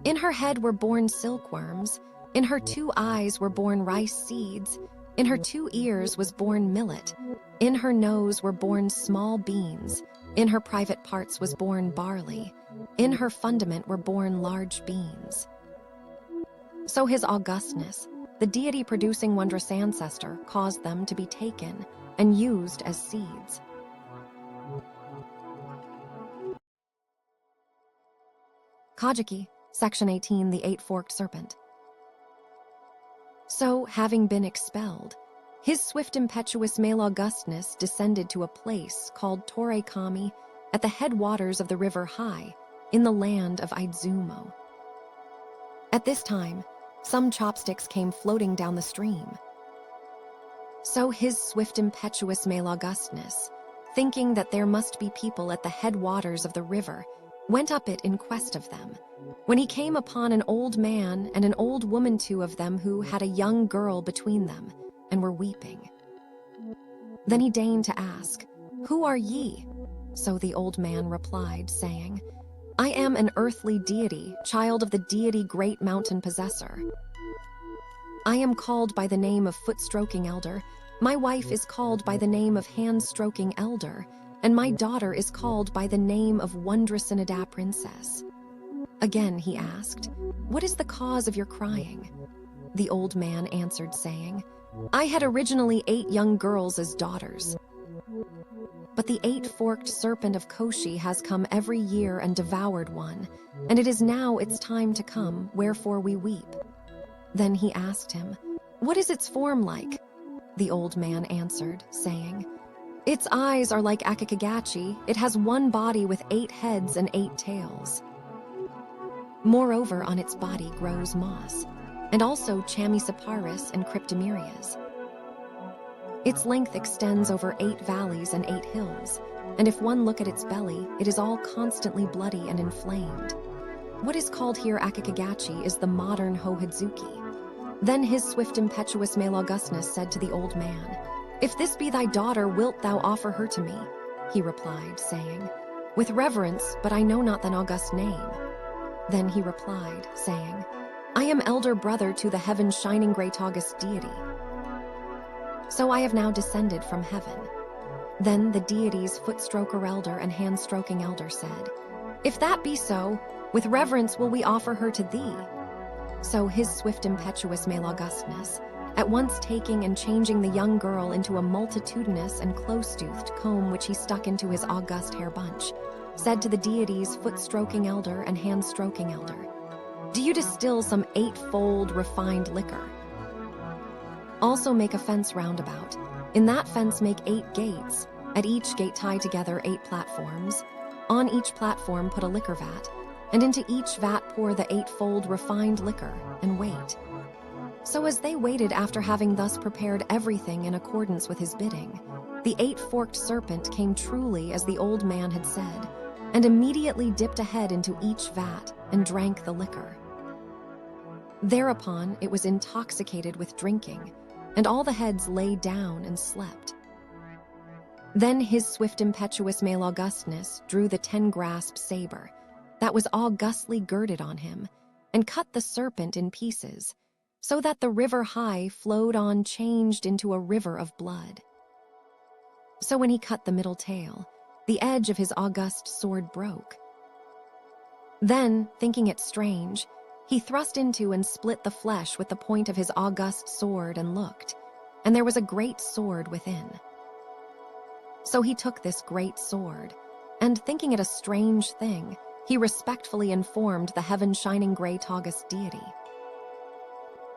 In her head were born silkworms, in her 2 eyes were born rice seeds, in her 2 ears was born millet, in her nose were born small beans, in her private parts was born barley, in her fundament were born large beans. So his Augustness, the deity producing wondrous ancestor, caused them to be taken and used as seeds. Kojiki, Section 18, the 8-forked serpent. So, having been expelled, his swift, impetuous male Augustness descended to a place called Torekami at the headwaters of the river Hai, in the land of Izumo. At this time, some chopsticks came floating down the stream. So his swift, impetuous male Augustness, thinking that there must be people at the headwaters of the river, went up it in quest of them, when he came upon an old man and an old woman, 2 of them, who had a young girl between them, and were weeping. Then he deigned to ask, "Who are ye?" So the old man replied, saying, "I am an earthly deity, child of the deity Great Mountain-Possessor. I am called by the name of Foot-Stroking Elder, my wife is called by the name of Hand-Stroking Elder, and my daughter is called by the name of Wondrous Inada Princess." Again he asked, "What is the cause of your crying?" The old man answered, saying, "I had originally 8 young girls as daughters. But the 8-forked serpent of Koshi has come every year and devoured one, and it is now its time to come, wherefore we weep." Then he asked him, "What is its form like?" The old man answered, saying, "Its eyes are like Akakagachi, it has 1 body with 8 heads and 8 tails. Moreover, on its body grows moss, and also Chamaecyparis and Cryptomerias. Its length extends over 8 valleys and 8 hills, and if one look at its belly, it is all constantly bloody and inflamed. What is called here Akakagachi is the modern Hohidzuki." Then his swift, impetuous male Augustness said to the old man, "If this be thy daughter, wilt thou offer her to me?" He replied, saying, "With reverence, but I know not thine august name." Then he replied, saying, "I am elder brother to the heaven shining great august deity. So I have now descended from heaven." Then the deities Foot-Stroker Elder and Hand-Stroking Elder said, "If that be so, with reverence will we offer her to thee." So his swift, impetuous male Augustness, at once taking and changing the young girl into a multitudinous and close-toothed comb which he stuck into his august hair bunch, said to the deities Foot-Stroking Elder and Hand-Stroking Elder, "Do you distill some 8-fold refined liquor? Also make a fence round about. In that fence make 8 gates, at each gate tie together 8 platforms. On each platform put a liquor vat, and into each vat pour the 8-fold refined liquor, and wait." So as they waited, after having thus prepared everything in accordance with his bidding, the 8-forked serpent came truly as the old man had said, and immediately dipped a head into each vat and drank the liquor. Thereupon it was intoxicated with drinking, and all the heads lay down and slept. Then his swift, impetuous male Augustness drew the 10-grasped saber that was augustly girded on him, and cut the serpent in pieces, so that the river Hai flowed on changed into a river of blood. So when he cut the middle tail, the edge of his august sword broke. Then, thinking it strange, he thrust into and split the flesh with the point of his august sword and looked, and there was a great sword within. So he took this great sword, and thinking it a strange thing, he respectfully informed the heaven-shining great august deity,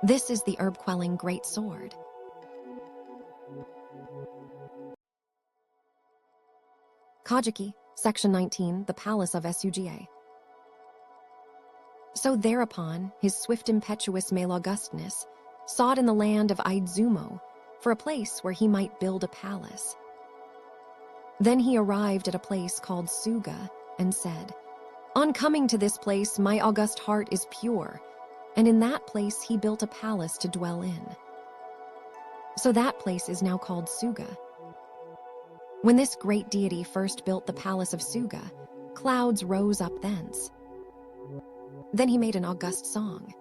"This is the herb-quelling great sword." Kojiki, Section 19, the Palace of Suga. So thereupon his swift, impetuous male Augustness sought in the land of Izumo for a place where he might build a palace. Then he arrived at a place called Suga and said, "On coming to this place, my august heart is pure," and in that place he built a palace to dwell in. So that place is now called Suga. When this great deity first built the palace of Suga, clouds rose up thence. Then he made an august song.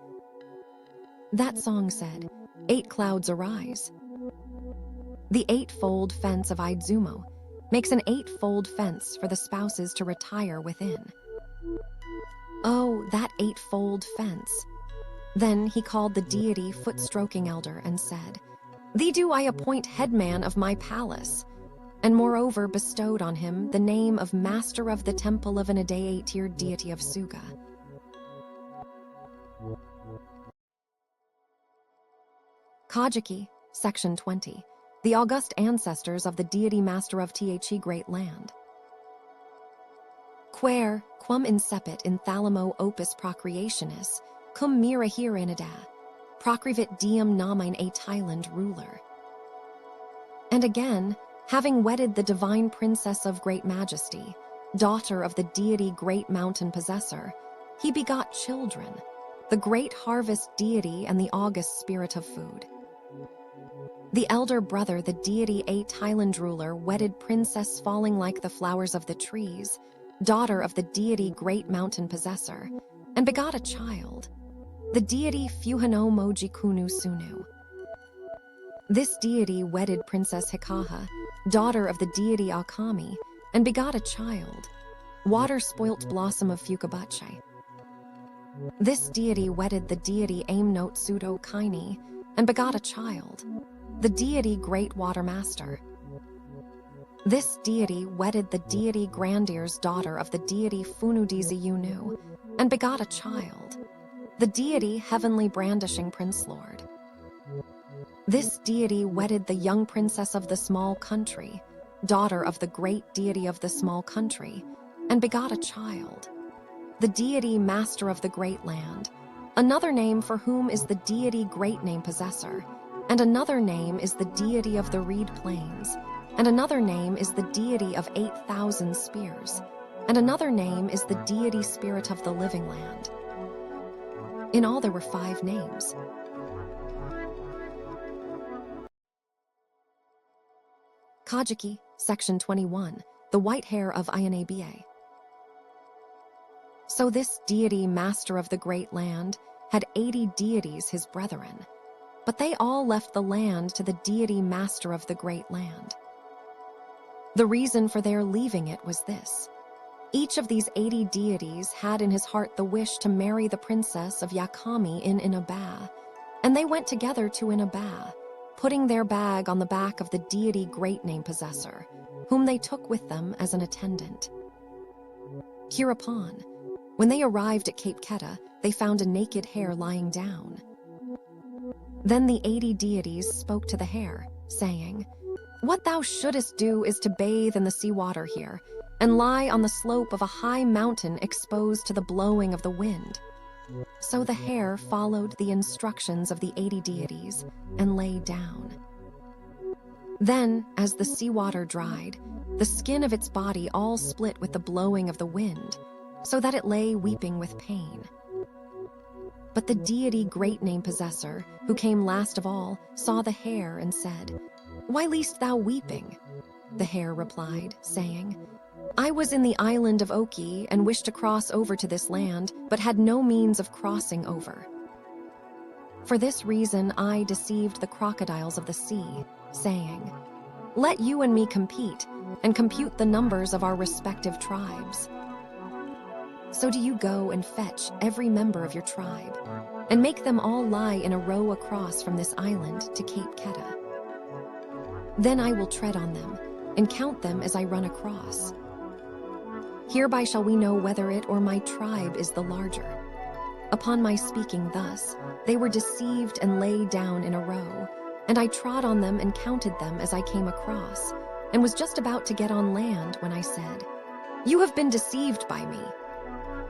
That song said, "8 clouds arise." The 8-fold fence of Izumo makes an 8-fold fence for the spouses to retire within. Oh, that 8-fold fence. Then he called the deity foot-stroking elder and said, "Thee do I appoint headman of my palace," and moreover bestowed on him the name of Master of the Temple of an Deity of Suga. Kojiki, Section 20. The august ancestors of the deity master of the great land. Quare, quum incepit in thalamo opus procreationis, cum mira here inida, procrevit diem namine a Thailand ruler. And again, having wedded the divine princess of great majesty, daughter of the deity great mountain-possessor, he begot children, the great harvest deity and the august spirit of food. The elder brother, the deity a Thailand ruler, wedded princess falling like the flowers of the trees, daughter of the deity great mountain-possessor, and begot a child, the deity Fuhano Moji Kunu Sunu. This deity wedded Princess Hikaha, daughter of the deity Akami, and begot a child, water-spoilt blossom of Fukabache. This deity wedded the deity Aimnote Sudo Kaini, and begot a child, the deity Great Water Master. This deity wedded the deity Grandir's daughter of the deity Funudizi Yunu, and begot a child, the deity Heavenly Brandishing Prince Lord. This deity wedded the young princess of the small country, daughter of the great deity of the small country, and begot a child, the deity Master of the Great Land, another name for whom is the deity Great Name Possessor, and another name is the deity of the Reed Plains, and another name is the deity of 8,000-Spears, and another name is the deity Spirit of the Living Land. In all there were 5 names. Kojiki, Section 21, the white hair of Izanaba. So this deity Master of the Great Land had 80 deities his brethren, but they all left the land to the deity Master of the Great Land. The reason for their leaving it was this. Each of these 80 deities had in his heart the wish to marry the princess of Yakami in Inaba, and they went together to Inaba, putting their bag on the back of the deity Great Name Possessor, whom they took with them as an attendant. Hereupon, when they arrived at Cape Keta, they found a naked hare lying down. Then the 80 deities spoke to the hare, saying, "What thou shouldest do is to bathe in the seawater here, and lie on the slope of a high mountain exposed to the blowing of the wind." So the hare followed the instructions of the 80 deities and lay down. Then, as the seawater dried, the skin of its body all split with the blowing of the wind, so that it lay weeping with pain. But the deity Great Name Possessor, who came last of all, saw the hare and said, "Why least thou weeping?" The hare replied, saying, "I was in the island of Oki and wished to cross over to this land, but had no means of crossing over. For this reason I deceived the crocodiles of the sea, saying, 'Let you and me compete, and compute the numbers of our respective tribes.' So do you go and fetch every member of your tribe, and make them all lie in a row across from this island to Cape Keta. Then I will tread on them, and count them as I run across. Hereby shall we know whether it or my tribe is the larger." Upon my speaking thus, they were deceived and lay down in a row, and I trod on them and counted them as I came across, and was just about to get on land when I said, "You have been deceived by me."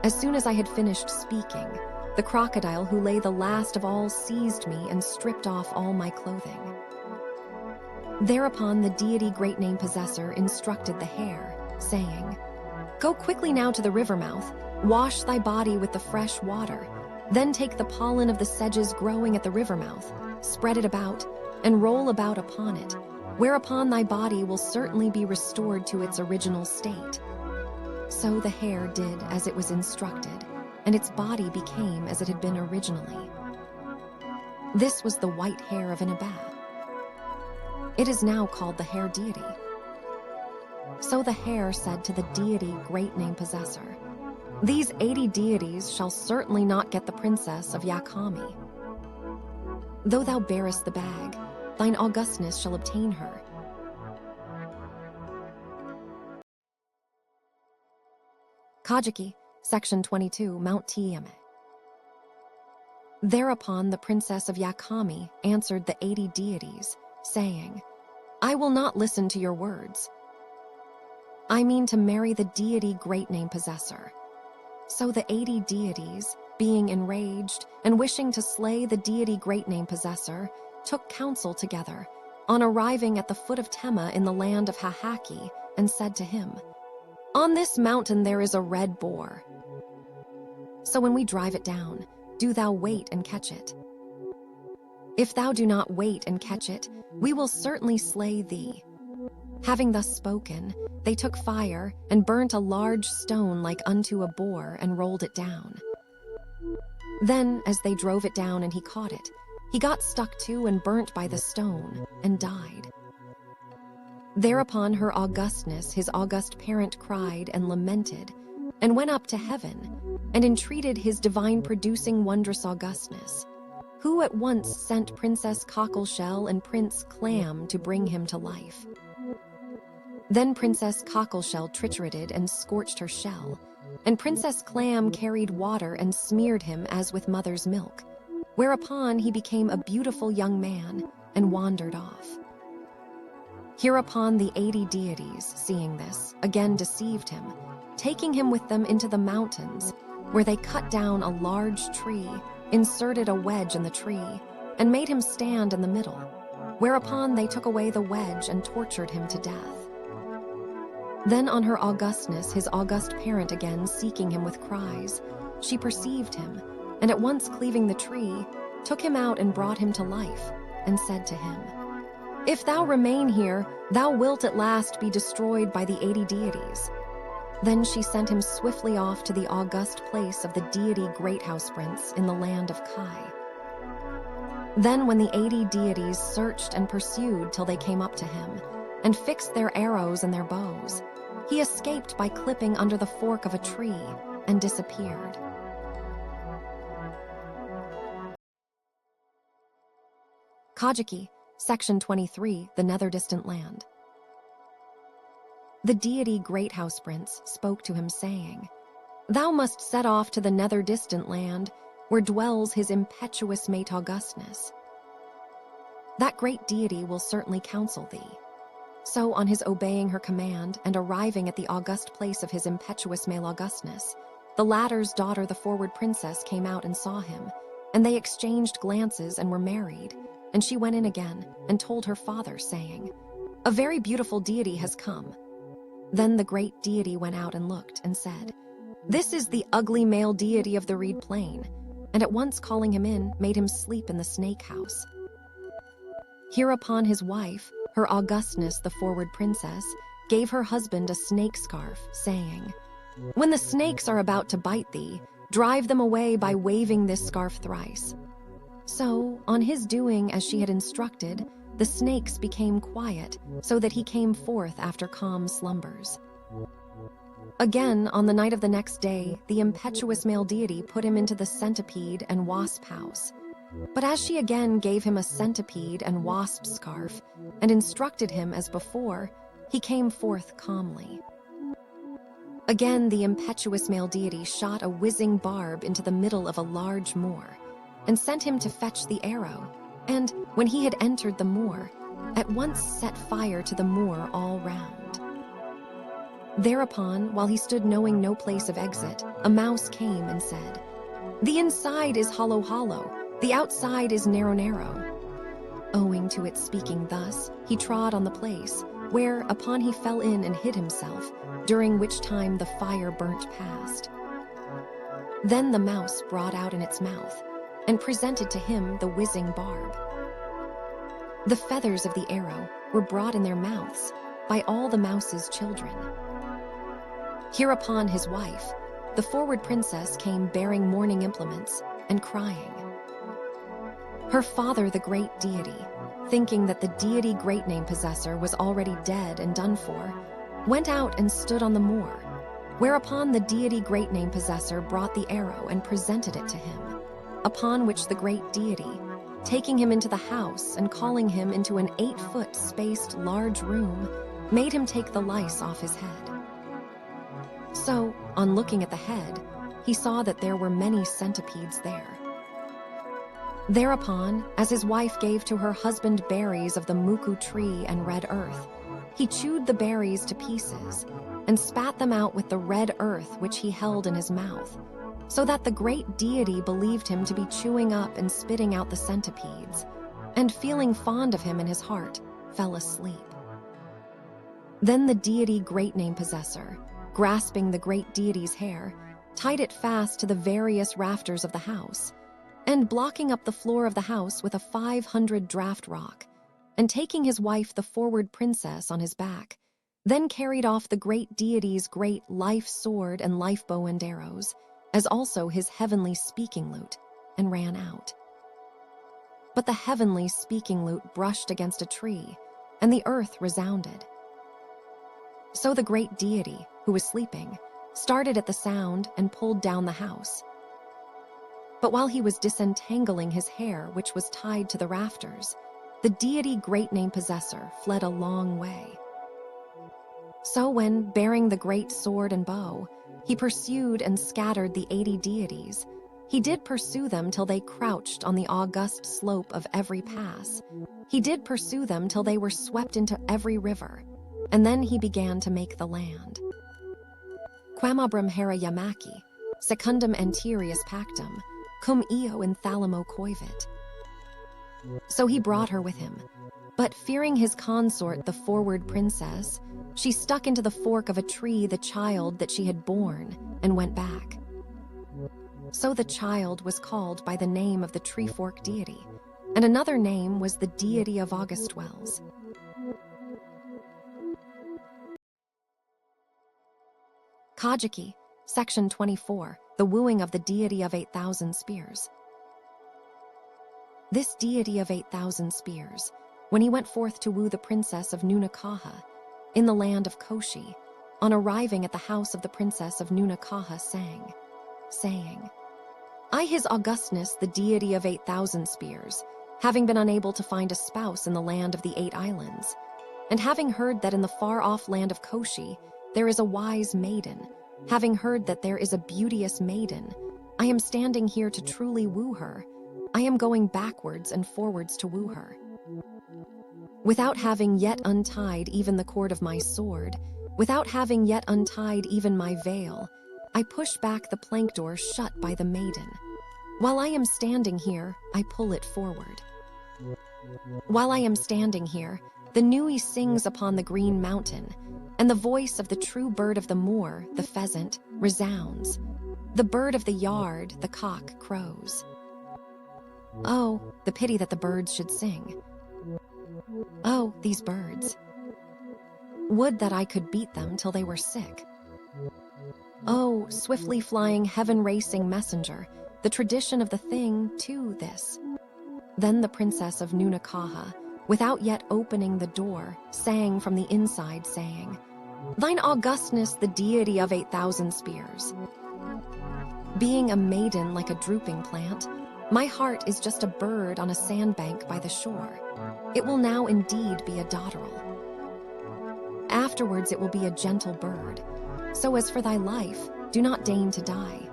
As soon as I had finished speaking, the crocodile who lay the last of all seized me and stripped off all my clothing. Thereupon the deity Great Name Possessor instructed the hare, saying, "Go quickly now to the river mouth, wash thy body with the fresh water, then take the pollen of the sedges growing at the river mouth, spread it about, and roll about upon it, whereupon thy body will certainly be restored to its original state." So the hare did as it was instructed, and its body became as it had been originally. This was the white hare of Inaba. It is now called the hare deity. So the hare said to the deity Great Name Possessor, "These 80 deities shall certainly not get the princess of Yakami. Though thou bearest the bag, thine augustness shall obtain her." Kojiki, Section 22, Mount Tiame. Thereupon the princess of Yakami answered the 80 deities, saying, "I will not listen to your words. I mean to marry the deity Great Name Possessor." So the 80 deities, being enraged and wishing to slay the deity Great Name Possessor, took counsel together, on arriving at the foot of Tema in the land of Hahaki, and said to him, "On this mountain there is a red boar. So when we drive it down, do thou wait and catch it. If thou do not wait and catch it, we will certainly slay thee." Having thus spoken, they took fire and burnt a large stone like unto a boar and rolled it down. Then, as they drove it down and he caught it, he got stuck to and burnt by the stone and died. Thereupon her augustness, his august parent, cried and lamented, and went up to heaven, and entreated his divine producing wondrous augustness, who at once sent Princess Cockleshell and Prince Clam to bring him to life. Then Princess Cockleshell triturated and scorched her shell, and Princess Clam carried water and smeared him as with mother's milk, whereupon he became a beautiful young man and wandered off. Hereupon the 80 deities, seeing this, again deceived him, taking him with them into the mountains, where they cut down a large tree, inserted a wedge in the tree, and made him stand in the middle, whereupon they took away the wedge and tortured him to death. Then on her augustness, his august parent again seeking him with cries, she perceived him, and at once cleaving the tree, took him out and brought him to life, and said to him, "If thou remain here, thou wilt at last be destroyed by the 80 deities." Then she sent him swiftly off to the august place of the deity Great House Prince in the land of Kai. Then when the 80 deities searched and pursued till they came up to him, and fixed their arrows and their bows, he escaped by clipping under the fork of a tree and disappeared. Kojiki, Section 23, the Nether-Distant-Land. The deity Great House Prince spoke to him, saying, "Thou must set off to the Nether-Distant-Land, where dwells his impetuous mate Augustness. That great deity will certainly counsel thee." So on his obeying her command and arriving at the august place of his impetuous male Augustness, the latter's daughter, the forward princess, came out and saw him, and they exchanged glances and were married, and she went in again and told her father, saying, "A very beautiful deity has come." Then the great deity went out and looked and said, "This is the ugly male deity of the reed plain," and at once calling him in, made him sleep in the snake house. Hereupon his wife, her augustness, the forward princess, gave her husband a snake scarf, saying, "When the snakes are about to bite thee, drive them away by waving this scarf thrice." So, on his doing as she had instructed, the snakes became quiet, so that he came forth after calm slumbers. Again, on the night of the next day, the impetuous male deity put him into the centipede and wasp house. But as she again gave him a centipede and wasp scarf, and instructed him as before, he came forth calmly. Again, the impetuous male deity shot a whizzing barb into the middle of a large moor, and sent him to fetch the arrow, and, when he had entered the moor, at once set fire to the moor all round. Thereupon, while he stood knowing no place of exit, a mouse came and said, "The inside is hollow hollow, the outside is narrow narrow." Owing to its speaking thus, he trod on the place, where upon he fell in and hid himself, during which time the fire burnt past. Then the mouse brought out in its mouth, and presented to him the whizzing barb. The feathers of the arrow were brought in their mouths by all the mouse's children. Hereupon his wife, the forward princess, came bearing mourning implements and crying. Her father, the great deity, thinking that the deity great name possessor was already dead and done for, went out and stood on the moor, whereupon the deity great name possessor brought the arrow and presented it to him, upon which the great deity, taking him into the house and calling him into an 8-foot spaced large room, made him take the lice off his head. So, on looking at the head, he saw that there were many centipedes there. Thereupon, as his wife gave to her husband berries of the muku tree and red earth, he chewed the berries to pieces and spat them out with the red earth which he held in his mouth, so that the great deity believed him to be chewing up and spitting out the centipedes, and feeling fond of him in his heart, fell asleep. Then the deity great name possessor, grasping the great deity's hair, tied it fast to the various rafters of the house, and blocking up the floor of the house with a 500 draft rock, and taking his wife the forward princess on his back, then carried off the great deity's great life sword and life bow and arrows, as also his heavenly speaking lute, and ran out. But the heavenly speaking lute brushed against a tree, and the earth resounded. So the great deity, who was sleeping, started at the sound and pulled down the house. But while he was disentangling his hair, which was tied to the rafters, the deity great name possessor fled a long way. So when, bearing the great sword and bow, he pursued and scattered the 80 deities, he did pursue them till they crouched on the august slope of every pass. He did pursue them till they were swept into every river, and then he began to make the land. Quamabram hera yamaki, secundum anterius pactum, cum eo in thalamo coivit. So he brought her with him, but fearing his consort, the forward princess, she stuck into the fork of a tree the child that she had borne, and went back. So the child was called by the name of the tree fork deity, and another name was the deity of August wells. Kojiki, Section 24, The Wooing of the Deity of 8,000 Spears. This deity of 8,000 spears, when he went forth to woo the princess of Nunakaha, in the land of Koshi, on arriving at the house of the princess of Nunakaha sang, saying, I, his augustness, the deity of 8,000 spears, having been unable to find a spouse in the land of the 8 islands, and having heard that in the far-off land of Koshi there is a wise maiden, having heard that there is a beauteous maiden, I am standing here to truly woo her. I am going backwards and forwards to woo her. Without having yet untied even the cord of my sword, without having yet untied even my veil, I push back the plank door shut by the maiden. While I am standing here, I pull it forward. While I am standing here, the Nui sings upon the green mountain, and the voice of the true bird of the moor, the pheasant, resounds. The bird of the yard, the cock, crows. Oh, the pity that the birds should sing. Oh, these birds. Would that I could beat them till they were sick. Oh, swiftly flying heaven-racing messenger, the tradition of the thing to this. Then the princess of Nunakaha, without yet opening the door, sang from the inside, saying, Thine augustness, the deity of 8,000 spears. Being a maiden like a drooping plant, my heart is just a bird on a sandbank by the shore. It will now indeed be a dotterel. Afterwards it will be a gentle bird. So as for thy life, do not deign to die.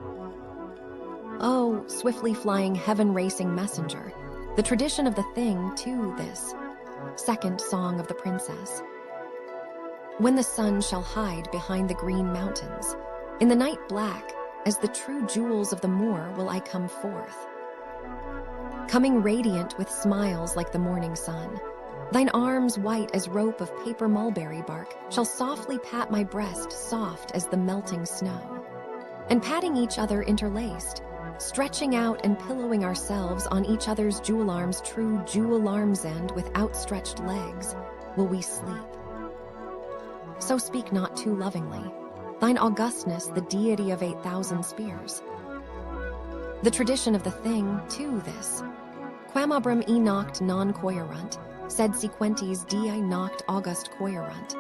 Oh, swiftly flying heaven-racing messenger, the tradition of the thing to this. Second Song of the Princess. When the sun shall hide behind the green mountains, in the night black, as the true jewels of the moor will I come forth. coming radiant with smiles like the morning sun. Thine arms white as rope of paper mulberry bark shall softly pat my breast soft as the melting snow. And patting each other interlaced, stretching out and pillowing ourselves on each other's jewel arms, true jewel arms end with outstretched legs, will we sleep. So speak not too lovingly, thine augustness, the deity of 8,000 spears. The tradition of the thing, to this, quamabrum e noct non coerunt, sed sequentes dii noct august coerunt.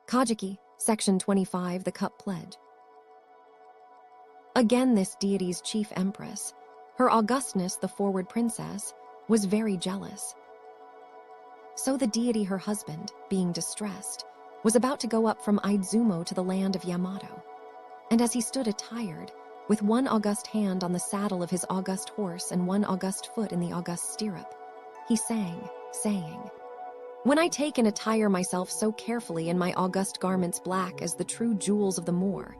Kojiki, Section 25, the Cup Pledge. Again this deity's chief empress, her augustness the forward princess, was very jealous. So the deity her husband, being distressed, was about to go up from Izumo to the land of Yamato. And as he stood attired, with one august hand on the saddle of his august horse and one august foot in the august stirrup, he sang, saying, "When I take and attire myself so carefully in my august garments black as the true jewels of the Moor,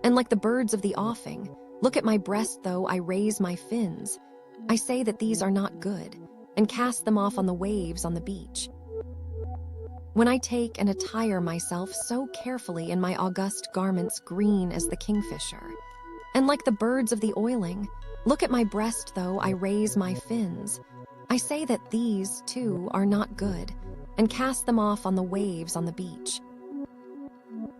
and like the birds of the offing, look at my breast though I raise my fins, I say that these are not good, and cast them off on the waves on the beach. When I take and attire myself so carefully in my august garments green as the kingfisher, and like the birds of the oiling, look at my breast though I raise my fins, I say that these, too, are not good, and cast them off on the waves on the beach.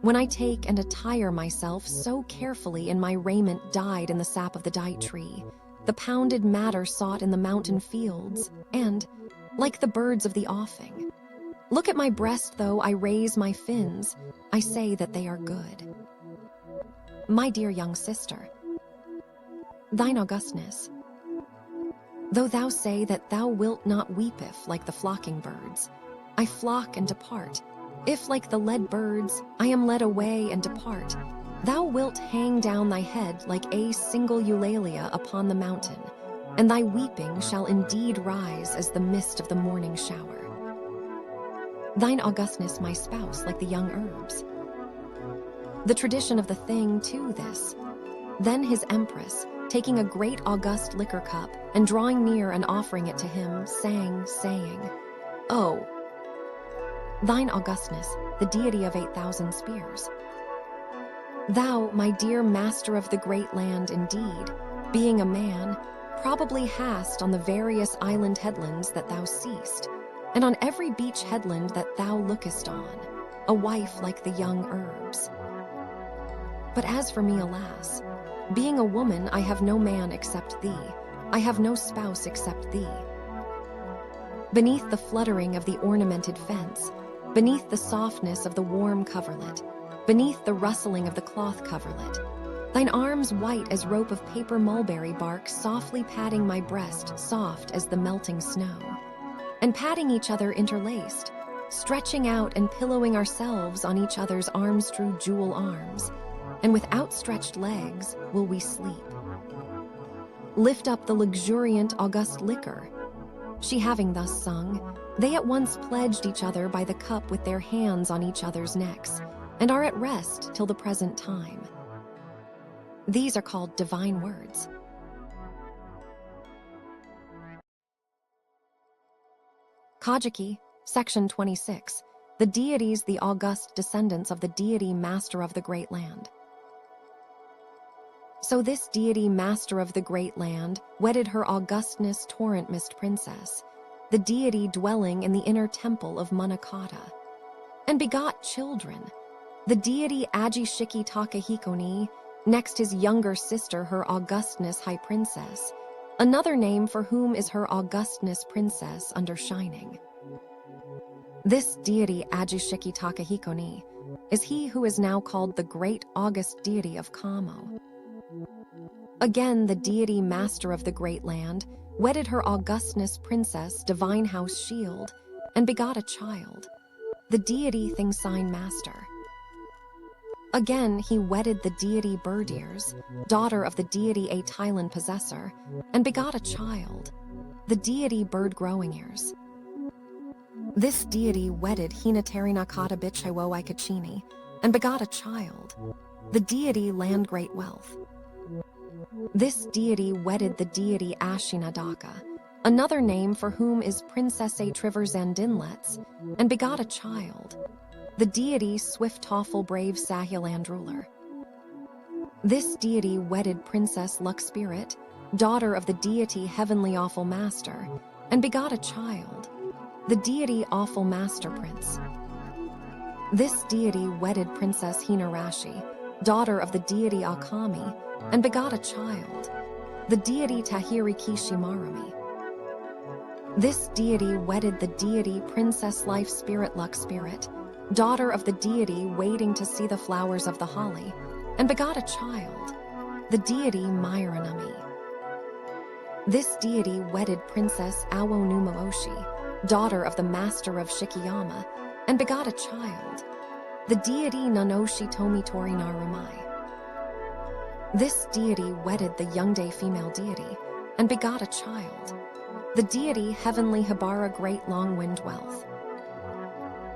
When I take and attire myself so carefully in my raiment dyed in the sap of the date tree, the pounded madder sought in the mountain fields, and, like the birds of the offing, look at my breast though I raise my fins, I say that they are good. My dear young sister, thine augustness, though thou say that thou wilt not weep if, like the flocking birds, I flock and depart, if, like the led birds, I am led away and depart, thou wilt hang down thy head like a single eulalia upon the mountain, and thy weeping shall indeed rise as the mist of the morning shower. Thine augustness, my spouse, like the young herbs. The tradition of the thing, to this. Then his empress, taking a great august liquor cup and drawing near and offering it to him, sang, saying, "Oh, thine augustness, the deity of 8,000 spears. Thou, my dear master of the great land, indeed, being a man, probably hast on the various island headlands that thou seest, and on every beach headland that thou lookest on, a wife like the young herbs. But as for me, alas, being a woman, I have no man except thee, I have no spouse except thee. Beneath the fluttering of the ornamented fence, beneath the softness of the warm coverlet, beneath the rustling of the cloth coverlet, thine arms white as rope of paper mulberry bark softly patting my breast soft as the melting snow, and patting each other interlaced, stretching out and pillowing ourselves on each other's arms, true jewel arms, and with outstretched legs will we sleep. Lift up the luxuriant august liquor." She having thus sung, they at once pledged each other by the cup with their hands on each other's necks, and are at rest till the present time. These are called divine words. Kojiki, Section 26, the deities, the august descendants of the deity Master of the Great Land. So this deity Master of the Great Land wedded her augustness torrent mist princess, the deity dwelling in the inner temple of Munakata, and begot children, the deity Ajishiki Takahikoni, next his younger sister her augustness high princess, another name for whom is her augustness princess under shining. This deity Ajishiki Takahikoni is he who is now called the great august deity of Kamo. Again, the deity Master of the Great Land wedded her augustness princess divine house shield and begot a child, the deity thing sign master. Again, he wedded the deity Bird Ears, daughter of the deity a Thailand possessor, and begot a child, the deity Bird Growing Ears. This deity wedded Hinatari Nakata Bichewo Ikachini and begot a child, the deity Land Great Wealth. This deity wedded the deity Ashinadaka, another name for whom is Princess Trivers-Zandinlets, and begot a child, the deity Swift-Toffle Brave Sahuland ruler. This deity wedded Princess Luck-Spirit, daughter of the deity Heavenly Awful Master, and begot a child, the deity Awful Master Prince. This deity wedded Princess Hinarashi, daughter of the deity Akami, and begot a child, the deity Tahiri Kishimarumi. This deity wedded the deity Princess Life Spirit Luck Spirit, daughter of the deity waiting to see the flowers of the holly, and begot a child, the deity Myranami. This deity wedded Princess Awo-Numo-Oshi, daughter of the master of Shikiyama, and begot a child, the deity Nanoshi Tomitori Narumai. This deity wedded the Youngday female deity, and begot a child, the deity Heavenly Hibara Great Long-Wind Wealth.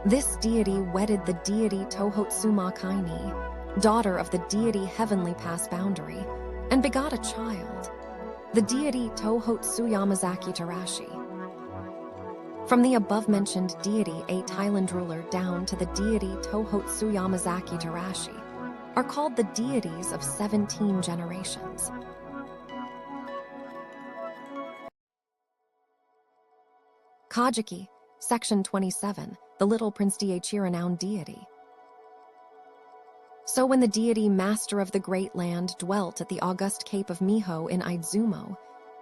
This deity wedded the deity Tohotsuma Kaini, daughter of the deity Heavenly Pass Boundary, and begot a child, the deity Tohotsu Yamazaki Tarashi. From the above-mentioned deity 8 Highland ruler down to the deity Tohotsu Yamazaki Tarashi are called the deities of 17 generations. Kojiki, Section 27, the Little Prince Renowned Deity. So when the deity Master of the Great Land dwelt at the august cape of Miho in Izumo,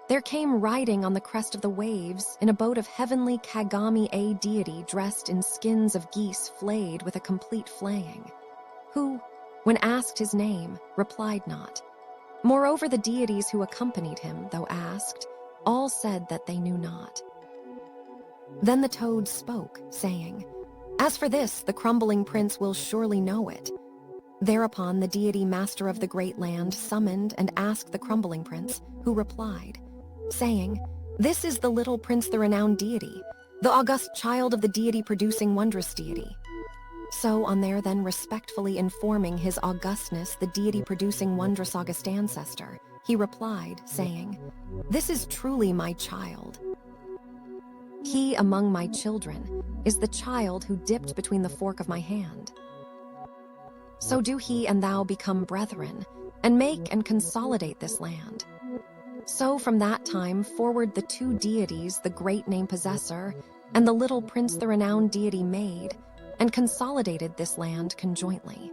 there came riding on the crest of the waves in a boat of heavenly Kagami a deity dressed in skins of geese flayed with a complete flaying, who, when asked his name, replied not. Moreover, the deities who accompanied him, though asked, all said that they knew not. Then the toad spoke, saying, "As for this, the crumbling prince will surely know it." Thereupon the deity Master of the Great Land summoned and asked the crumbling prince, who replied, saying, "This is the Little Prince the Renowned Deity, the august child of the deity producing wondrous deity." So on there then respectfully informing his augustness the deity producing wondrous august ancestor, he replied, saying, "This is truly my child. He among my children is the child who dipped between the fork of my hand. So do he and thou become brethren, and make and consolidate this land." So from that time forward the two deities, the great name possessor and the little prince the renowned deity, made and consolidated this land conjointly.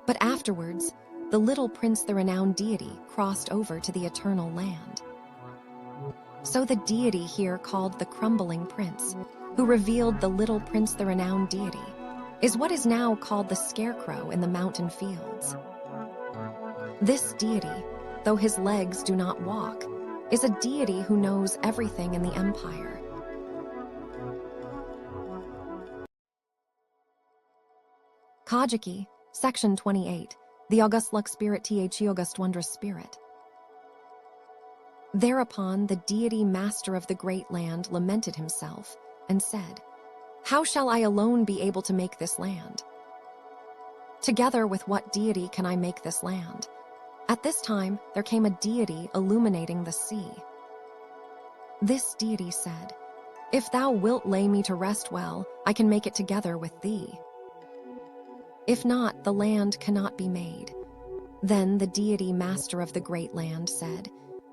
But afterwards, the little prince the renowned deity crossed over to the eternal land. So the deity here called the crumbling prince, who revealed the little prince the renowned deity, is what is now called the scarecrow in the mountain fields. This deity, though his legs do not walk, is a deity who knows everything in the empire. Kojiki, Section 28, the August Luck Spirit The August Wondrous Spirit. Thereupon the deity Master of the Great Land lamented himself and said, "How shall I alone be able to make this land? Together with what deity can I make this land?" At this time there came a deity illuminating the sea. This deity said, "If thou wilt lay me to rest well, I can make it together with thee. If not, the land cannot be made." Then the deity Master of the Great Land said,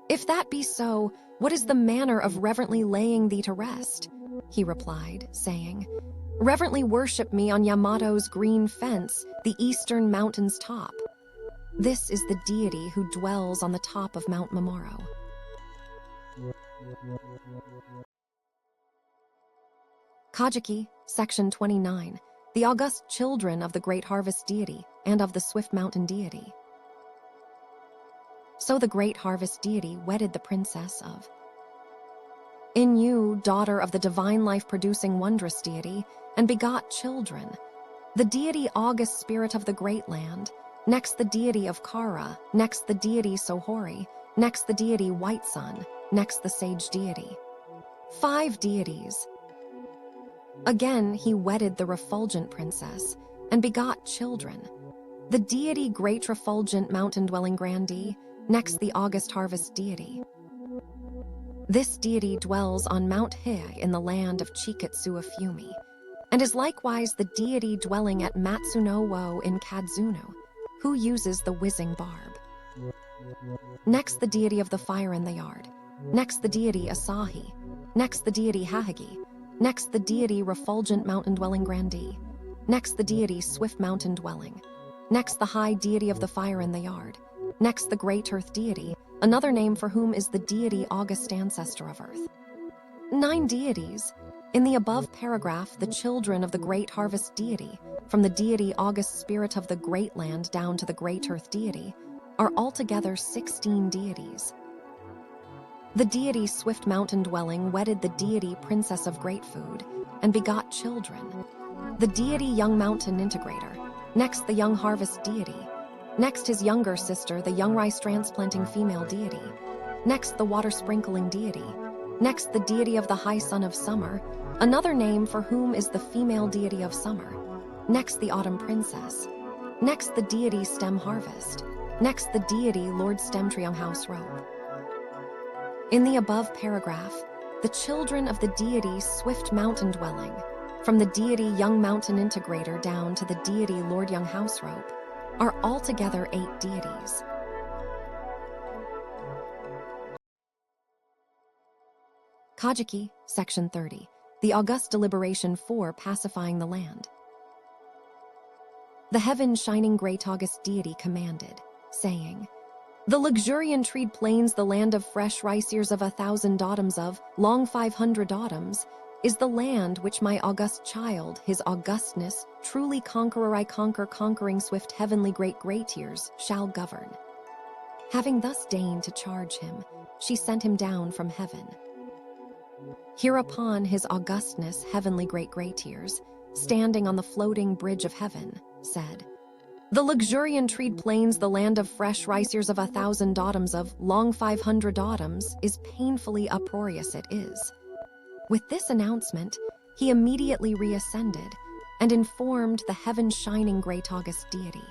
"If that be so, what is the manner of reverently laying thee to rest?" He replied, saying, "Reverently worship me on Yamato's green fence, the eastern mountain's top." This is the deity who dwells on the top of Mount Momoro. Kojiki, Section 29, the august children of the Great Harvest Deity and of the Swift Mountain Deity. So the Great Harvest Deity wedded the princess of Inyu, daughter of the divine life-producing wondrous deity, and begot children, the deity August Spirit of the Great Land, next the deity of Kara, next the deity Sohori, next the deity White Sun, next the sage deity. 5 deities. Again he wedded the refulgent princess, and begot children, The deity Great Refulgent Mountain-Dwelling Grandee, next the August Harvest Deity. This deity dwells on Mount Hei in the land of Chikatsu-Fumi, and is likewise the deity dwelling at Matsuno-wo in Kadzunu, who uses the whizzing barb. Next the deity of the fire in the yard. Next the deity Asahi. Next the deity Hahagi. Next the deity Refulgent Mountain-Dwelling Grandee. Next the deity Swift Mountain-Dwelling. Next the high deity of the fire in the yard. Next the Great Earth Deity, another name for whom is the deity August Ancestor of Earth. 9 deities. In the above paragraph, the children of the Great Harvest Deity, from the deity August Spirit of the Great Land down to the Great Earth Deity, are altogether 16 deities. The deity Swift Mountain-Dwelling wedded the deity Princess of Great Food, and begot children. The deity Young Mountain Integrator, next the Young Harvest Deity, next his younger sister, the Young Rice Transplanting Female Deity, next the Water Sprinkling Deity, next the deity of the High Sun of Summer, another name for whom is the female deity of summer, next the Autumn Princess, next the deity Stem Harvest, next the deity Lord Stem Trium House Rope. In the above paragraph, the children of the deity Swift Mountain-Dwelling, from the deity Young Mountain Integrator down to the deity Lord Young House Rope, are altogether 8 deities. Kojiki, Section 30, the August Deliberation for Pacifying the Land. The heaven shining great August deity commanded, saying, "The luxuriant-treed plains, the land of fresh rice ears of 1,000 autumns of, long 500 autumns, is the land which my august child, his augustness, truly conqueror I conquering swift heavenly great ears, shall govern." Having thus deigned to charge him, she sent him down from heaven. Hereupon his augustness, heavenly great ears, standing on the floating bridge of heaven, said, "The luxuriant-treed plains, the land of fresh rice ears of 1,000 autumns of, long 500 autumns, is painfully uproarious it is." With this announcement, he immediately reascended and informed the heaven-shining great August deity.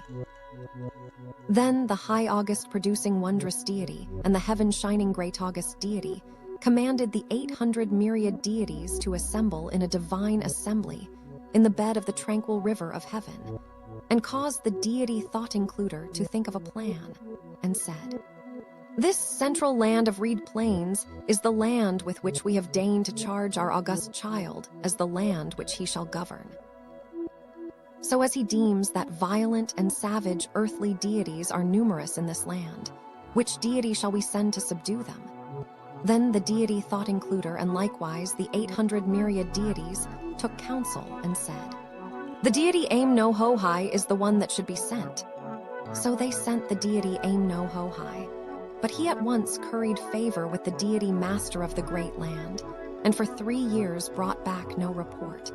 Then the high August producing wondrous deity and the heaven-shining great August deity commanded the 800 myriad deities to assemble in a divine assembly in the bed of the tranquil river of heaven, and caused the deity thought-includer to think of a plan, and said, "This central land of reed plains is the land with which we have deigned to charge our august child as the land which he shall govern. So as he deems that violent and savage earthly deities are numerous in this land, which deity shall we send to subdue them?" Then the deity thought-includer and likewise the 800 myriad deities took counsel and said, "The deity Aim-no-Ho-Hai is the one that should be sent." So they sent the deity Aim-no-Ho-Hai, but he at once curried favor with the deity Master of the Great Land, and for 3 years brought back no report.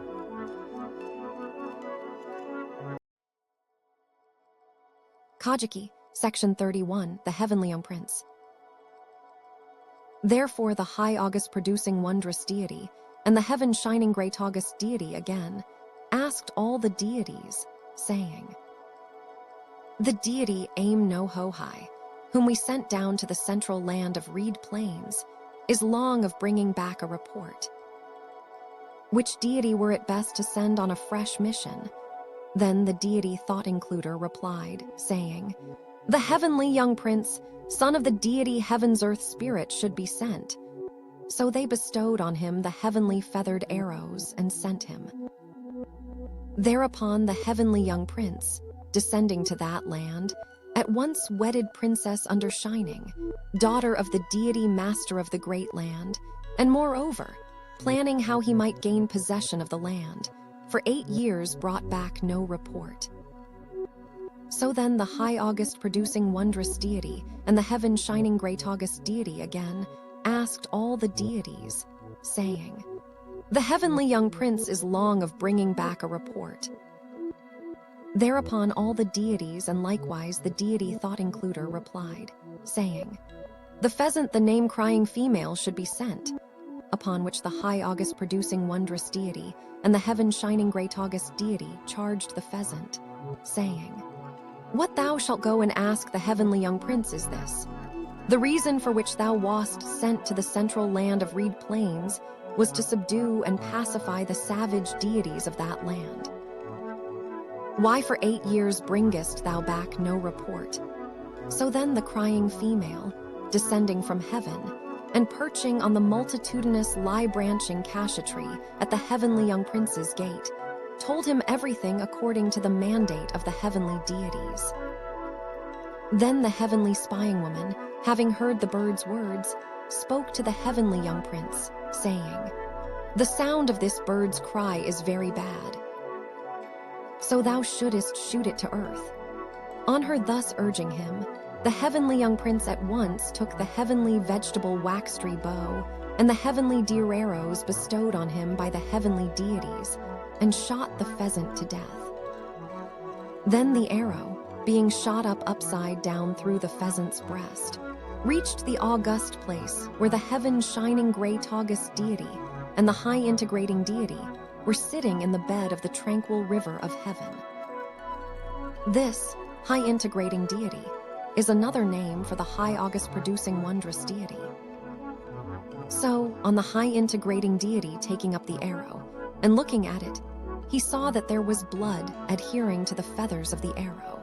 Kojiki, Section 31, the Heavenly Young Prince. Therefore the high August producing wondrous deity and the heaven shining great August deity again asked all the deities, saying, "The deity Aim-no-Ho-Hai, whom we sent down to the central land of reed plains, is long of bringing back a report. Which deity were it best to send on a fresh mission?" Then the deity thought-includer replied, saying, "The heavenly young prince, son of the deity Heaven's Earth Spirit, should be sent." So they bestowed on him the heavenly feathered arrows and sent him. Thereupon the heavenly young prince, descending to that land, at once wedded Princess Undershining, daughter of the deity Master of the Great Land, and moreover, planning how he might gain possession of the land, for 8 years brought back no report. So then the high August producing wondrous deity and the heaven shining great August deity again asked all the deities, saying, "The heavenly young prince is long of bringing back a report." Thereupon all the deities and likewise the deity thought-includer replied, saying, "The pheasant, the name-crying female, should be sent." Upon which the high August producing wondrous deity and the heaven shining great August deity charged the pheasant, saying, What thou shalt go and ask the heavenly young prince is this: the reason for which thou wast sent to the central land of reed plains was to subdue and pacify the savage deities of that land. Why for 8 years bringest thou back no report? So then the crying female, descending from heaven, and perching on the multitudinous lie-branching cassia tree at the heavenly young prince's gate, told him everything according to the mandate of the heavenly deities. Then the heavenly spying woman, having heard the bird's words, spoke to the heavenly young prince, saying, "The sound of this bird's cry is very bad. So thou shouldest shoot it to earth." On her thus urging him, the heavenly young prince at once took the heavenly vegetable wax-tree bow and the heavenly deer arrows bestowed on him by the heavenly deities, and shot the pheasant to death. Then the arrow, being shot up upside down through the pheasant's breast, reached the august place where the heaven-shining great august deity and the high integrating deity were sitting in the bed of the tranquil river of heaven. This high integrating deity is another name for the high august producing wondrous deity. So, on the high integrating deity taking up the arrow and looking at it, he saw that there was blood adhering to the feathers of the arrow.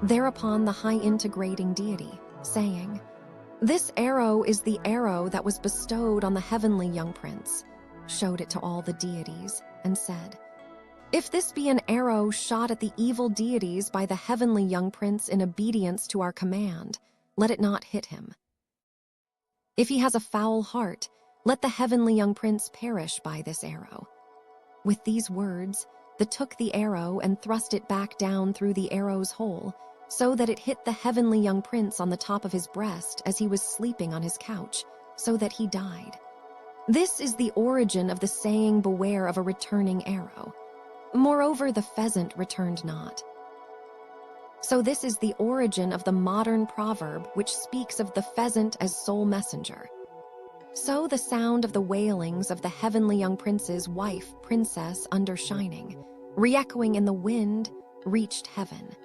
Thereupon the high integrating deity, saying, "This arrow is the arrow that was bestowed on the heavenly young prince," showed it to all the deities, and said, "If this be an arrow shot at the evil deities by the heavenly young prince in obedience to our command, let it not hit him. If he has a foul heart, let the heavenly young prince perish by this arrow." With these words, they took the arrow and thrust it back down through the arrow's hole, so that it hit the heavenly young prince on the top of his breast as he was sleeping on his couch, so that he died. This is the origin of the saying, "Beware of a returning arrow." Moreover, the pheasant returned not. So this is the origin of the modern proverb which speaks of the pheasant as sole messenger. So the sound of the wailings of the heavenly young prince's wife, Princess Undershining, re-echoing in the wind, reached heaven.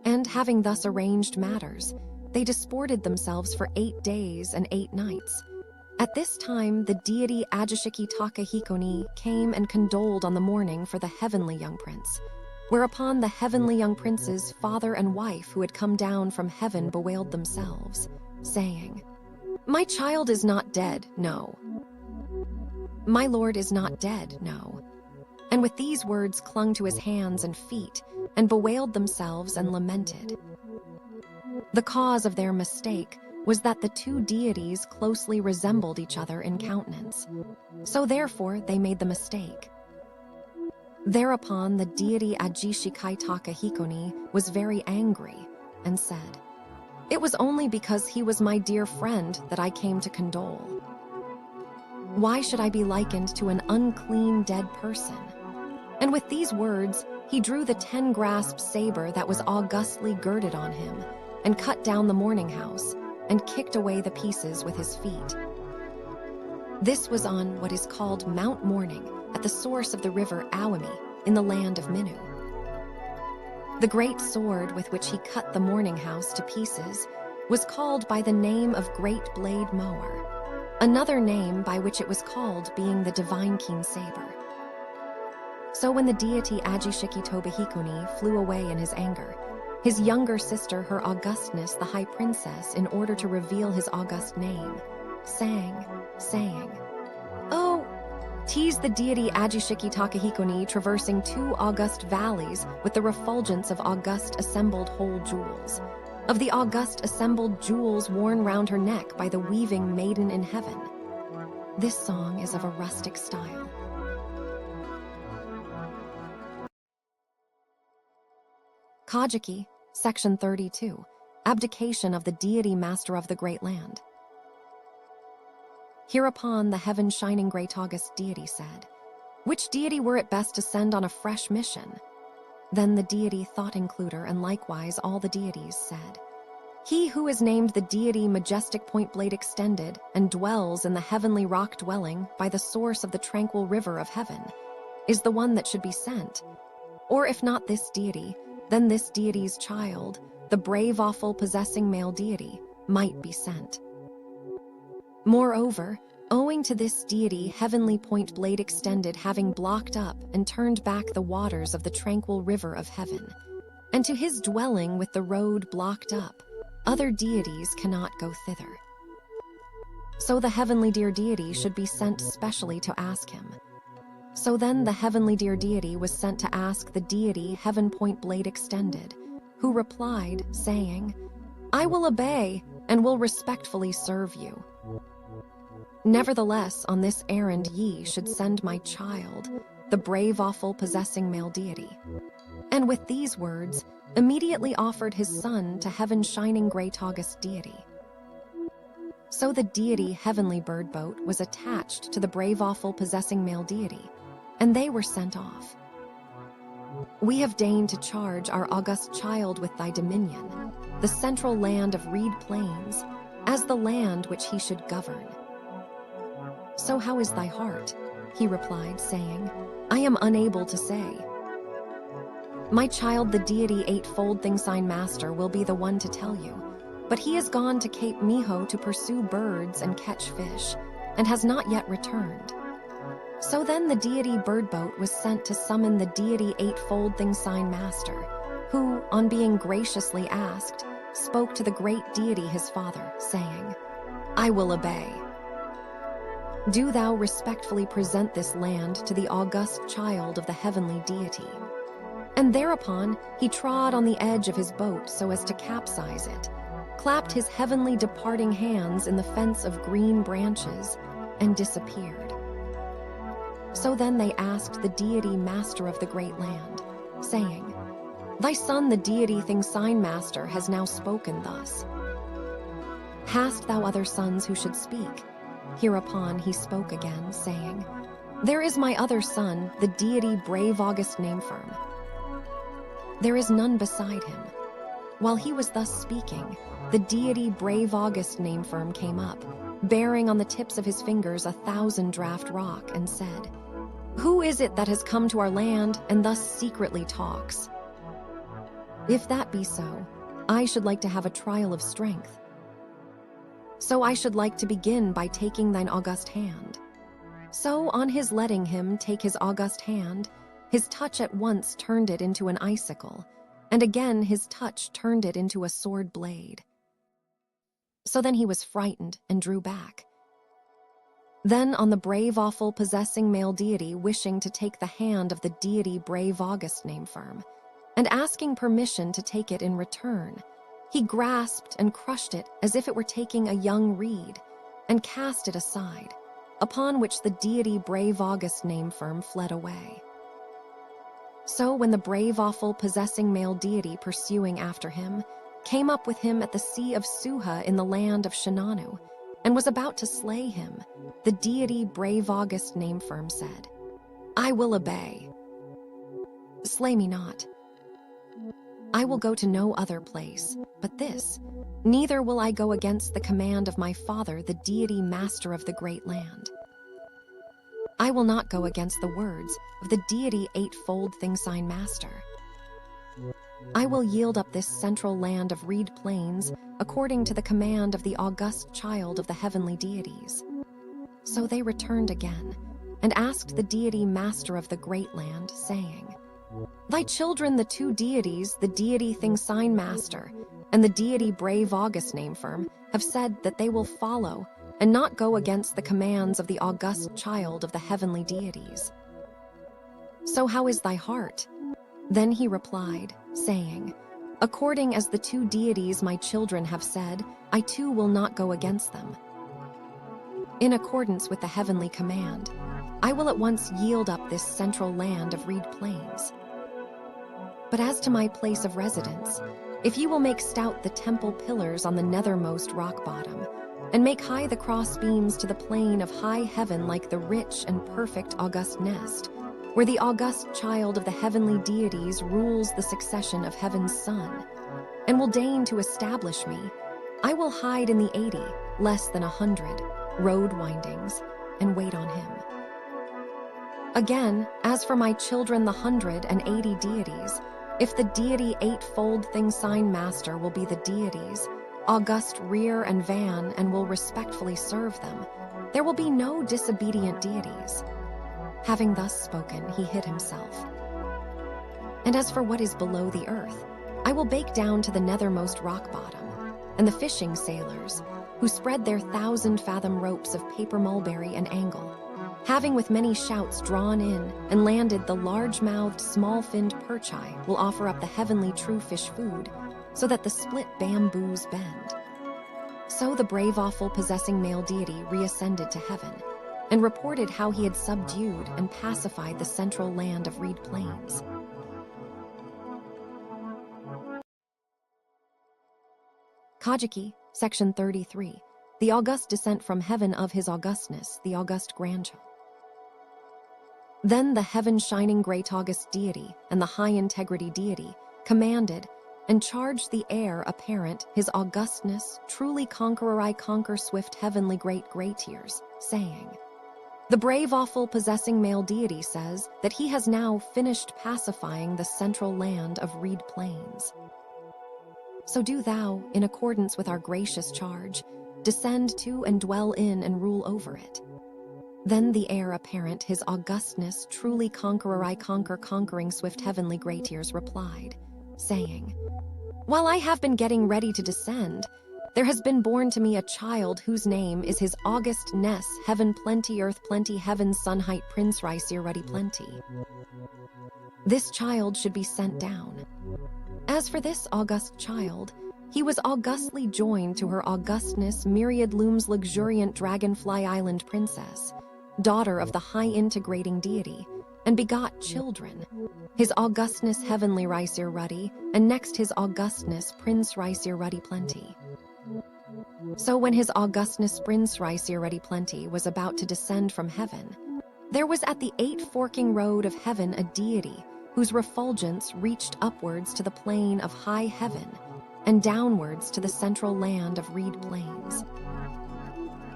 And having thus arranged matters, they disported themselves for 8 days and 8 nights. At this time, the deity Ajishiki Takahikoni came and condoled on the mourning for the heavenly young prince, whereupon the heavenly young prince's father and wife who had come down from heaven bewailed themselves, saying, "My child is not dead, no. My lord is not dead, no." And with these words clung to his hands and feet, and bewailed themselves and lamented. The cause of their mistake was that the two deities closely resembled each other in countenance. So therefore they made the mistake. Thereupon the deity Ajishikai Takahikoni was very angry and said, "It was only because he was my dear friend that I came to condole. Why should I be likened to an unclean dead person?" And with these words, he drew the 10-grasped saber that was augustly girded on him, and cut down the mourning house, and kicked away the pieces with his feet. This was on what is called Mount Mourning, at the source of the river Awami, in the land of Minu. The great sword with which he cut the mourning house to pieces was called by the name of Great Blade Mower, another name by which it was called being the divine keen saber. So when the deity Ajishiki Tobahikoni flew away in his anger, his younger sister, her augustness, the high princess, in order to reveal his august name, sang, saying, "Oh, 'tis the deity Ajishiki Takahikoni traversing 2 august valleys with the refulgence of august assembled whole jewels, of the august assembled jewels worn round her neck by the weaving maiden in heaven." This song is of a rustic style. Kojiki, Section 32, Abdication of the Deity Master of the Great Land. Hereupon the heaven-shining great august deity said, "Which deity were it best to send on a fresh mission?" Then the deity Thought-Includer and likewise all the deities said, "He who is named the deity Majestic Point Blade Extended and dwells in the heavenly rock dwelling by the source of the tranquil river of heaven is the one that should be sent. Or if not this deity, then this deity's child, the brave awful-possessing male deity, might be sent. Moreover, owing to this deity heavenly point blade extended having blocked up and turned back the waters of the tranquil river of heaven, and to his dwelling with the road blocked up, other deities cannot go thither. So the heavenly dear deity should be sent specially to ask him. So then the heavenly dear deity was sent to ask the deity heaven point blade extended, who replied, saying, "I will obey and will respectfully serve you. Nevertheless, on this errand ye should send my child, the brave awful-possessing male deity." And with these words, immediately offered his son to heaven's shining great august deity. So the deity heavenly bird boat was attached to the brave awful-possessing male deity, and they were sent off. We have deigned to charge our august child with thy dominion, the central land of reed plains, as the land which he should govern. So how is thy heart? He replied, saying, I am unable to say. My child, the deity eightfold thing sign master, will be the one to tell you, but he has gone to Cape Miho to pursue birds and catch fish, and has not yet returned. So then the deity bird boat was sent to summon the deity eightfold thing sign master, who, on being graciously asked, spoke to the great deity his father, saying, I will obey. Do thou respectfully present this land to the august child of the heavenly deity. And thereupon he trod on the edge of his boat so as to capsize it, clapped his heavenly departing hands in the fence of green branches, and disappeared. So then they asked the deity master of the great land, saying, Thy son the deity thing sign master has now spoken thus. Hast thou other sons who should speak? Hereupon he spoke again, saying, There is my other son, the deity brave august name firm. There is none beside him. While he was thus speaking, the deity brave august name firm came up, bearing on the tips of his fingers 1,000 draft rock, and said, Who is it that has come to our land and thus secretly talks? If that be so, I should like to have a trial of strength. So I should like to begin by taking thine august hand. So on his letting him take his august hand, his touch at once turned it into an icicle, and again his touch turned it into a sword blade. So then he was frightened and drew back. Then on the brave awful possessing male deity wishing to take the hand of the deity brave august name firm, and asking permission to take it in return, he grasped and crushed it as if it were taking a young reed, and cast it aside, upon which the deity brave august name firm fled away. So when the brave awful possessing male deity pursuing after him came up with him at the sea of Suha in the land of Shinano, and was about to slay him, the deity brave august name firm said, I will obey. Slay me not. I will go to no other place but this, neither will I go against the command of my father, the deity master of the great land. I will not go against the words of the deity eightfold thing sign master. I will yield up this central land of reed plains according to the command of the august child of the heavenly deities. So they returned again, and asked the deity master of the great land, saying, Thy children, the two deities, the deity thing sign master, and the deity brave august name firm, have said that they will follow and not go against the commands of the august child of the heavenly deities. So how is thy heart? Then he replied, saying, According as the two deities my children have said, I too will not go against them. In accordance with the heavenly command, I will at once yield up this central land of reed plains. But as to my place of residence, if you will make stout the temple pillars on the nethermost rock bottom, and make high the cross beams to the plain of high heaven like the rich and perfect august nest, where the august child of the heavenly deities rules the succession of heaven's sun, and will deign to establish me, I will hide in the 80, less than 100, road windings, and wait on him. Again, as for my children the 180 deities, If the deity eightfold thing sign master will be the deities, august rear and van, and will respectfully serve them, there will be no disobedient deities. Having thus spoken, he hid himself. And as for what is below the earth, I will bake down to the nethermost rock bottom, and the fishing sailors, who spread their 1,000-fathom ropes of paper mulberry and angle, having with many shouts drawn in and landed the large-mouthed, small-finned perch-eye, will offer up the heavenly true fish food, so that the split bamboos bend. So the brave awful possessing male deity reascended to heaven, and reported how he had subdued and pacified the central land of reed plains. Kojiki, Section 33, the august descent from heaven of his augustness, the august grandchild. Then the heaven-shining great august deity and the high-integrity deity commanded and charged the heir apparent his augustness, truly conqueror I conquer swift heavenly great tears, saying, the brave awful possessing male deity says that he has now finished pacifying the central land of reed plains. So do thou, in accordance with our gracious charge, descend to and dwell in and rule over it. Then the heir apparent his augustness, truly conqueror I conquer conquering swift heavenly great tears, replied, saying, while I have been getting ready to descend, there has been born to me a child whose name is his augustness, heaven plenty, earth plenty, heaven's sun height, Prince RICE-EAR-RUDDY-PLENTY. This child should be sent down. As for this august child, he was augustly joined to her augustness, myriad looms luxuriant dragonfly island princess, daughter of the high integrating deity, and begot children, his augustness heavenly RICE-EAR-RUDDY, and next his augustness Prince RICE-EAR-RUDDY-PLENTY. So when his augustness Prince RICE-EAR-RUDDY-PLENTY was about to descend from heaven, there was at the 8-forking road of heaven a deity whose refulgence reached upwards to the plane of high heaven and downwards to the central land of reed plains.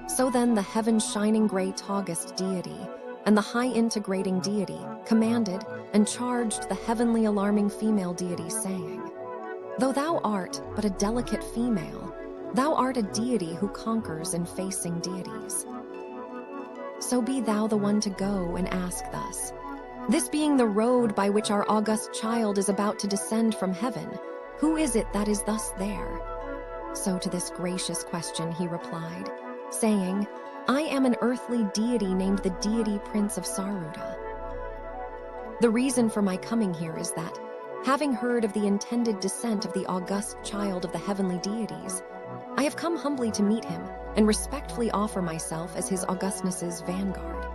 So then the heaven-shining great august deity and the high integrating deity commanded and charged the heavenly alarming female deity, saying, though thou art but a delicate female, thou art a deity who conquers in facing deities. So be thou the one to go and ask thus, this being the road by which our august child is about to descend from heaven, who is it that is thus there? So to this gracious question he replied, saying, I am an earthly deity named the deity Prince of Saruda. The reason for my coming here is that, having heard of the intended descent of the august child of the heavenly deities, I have come humbly to meet him and respectfully offer myself as his augustness's vanguard.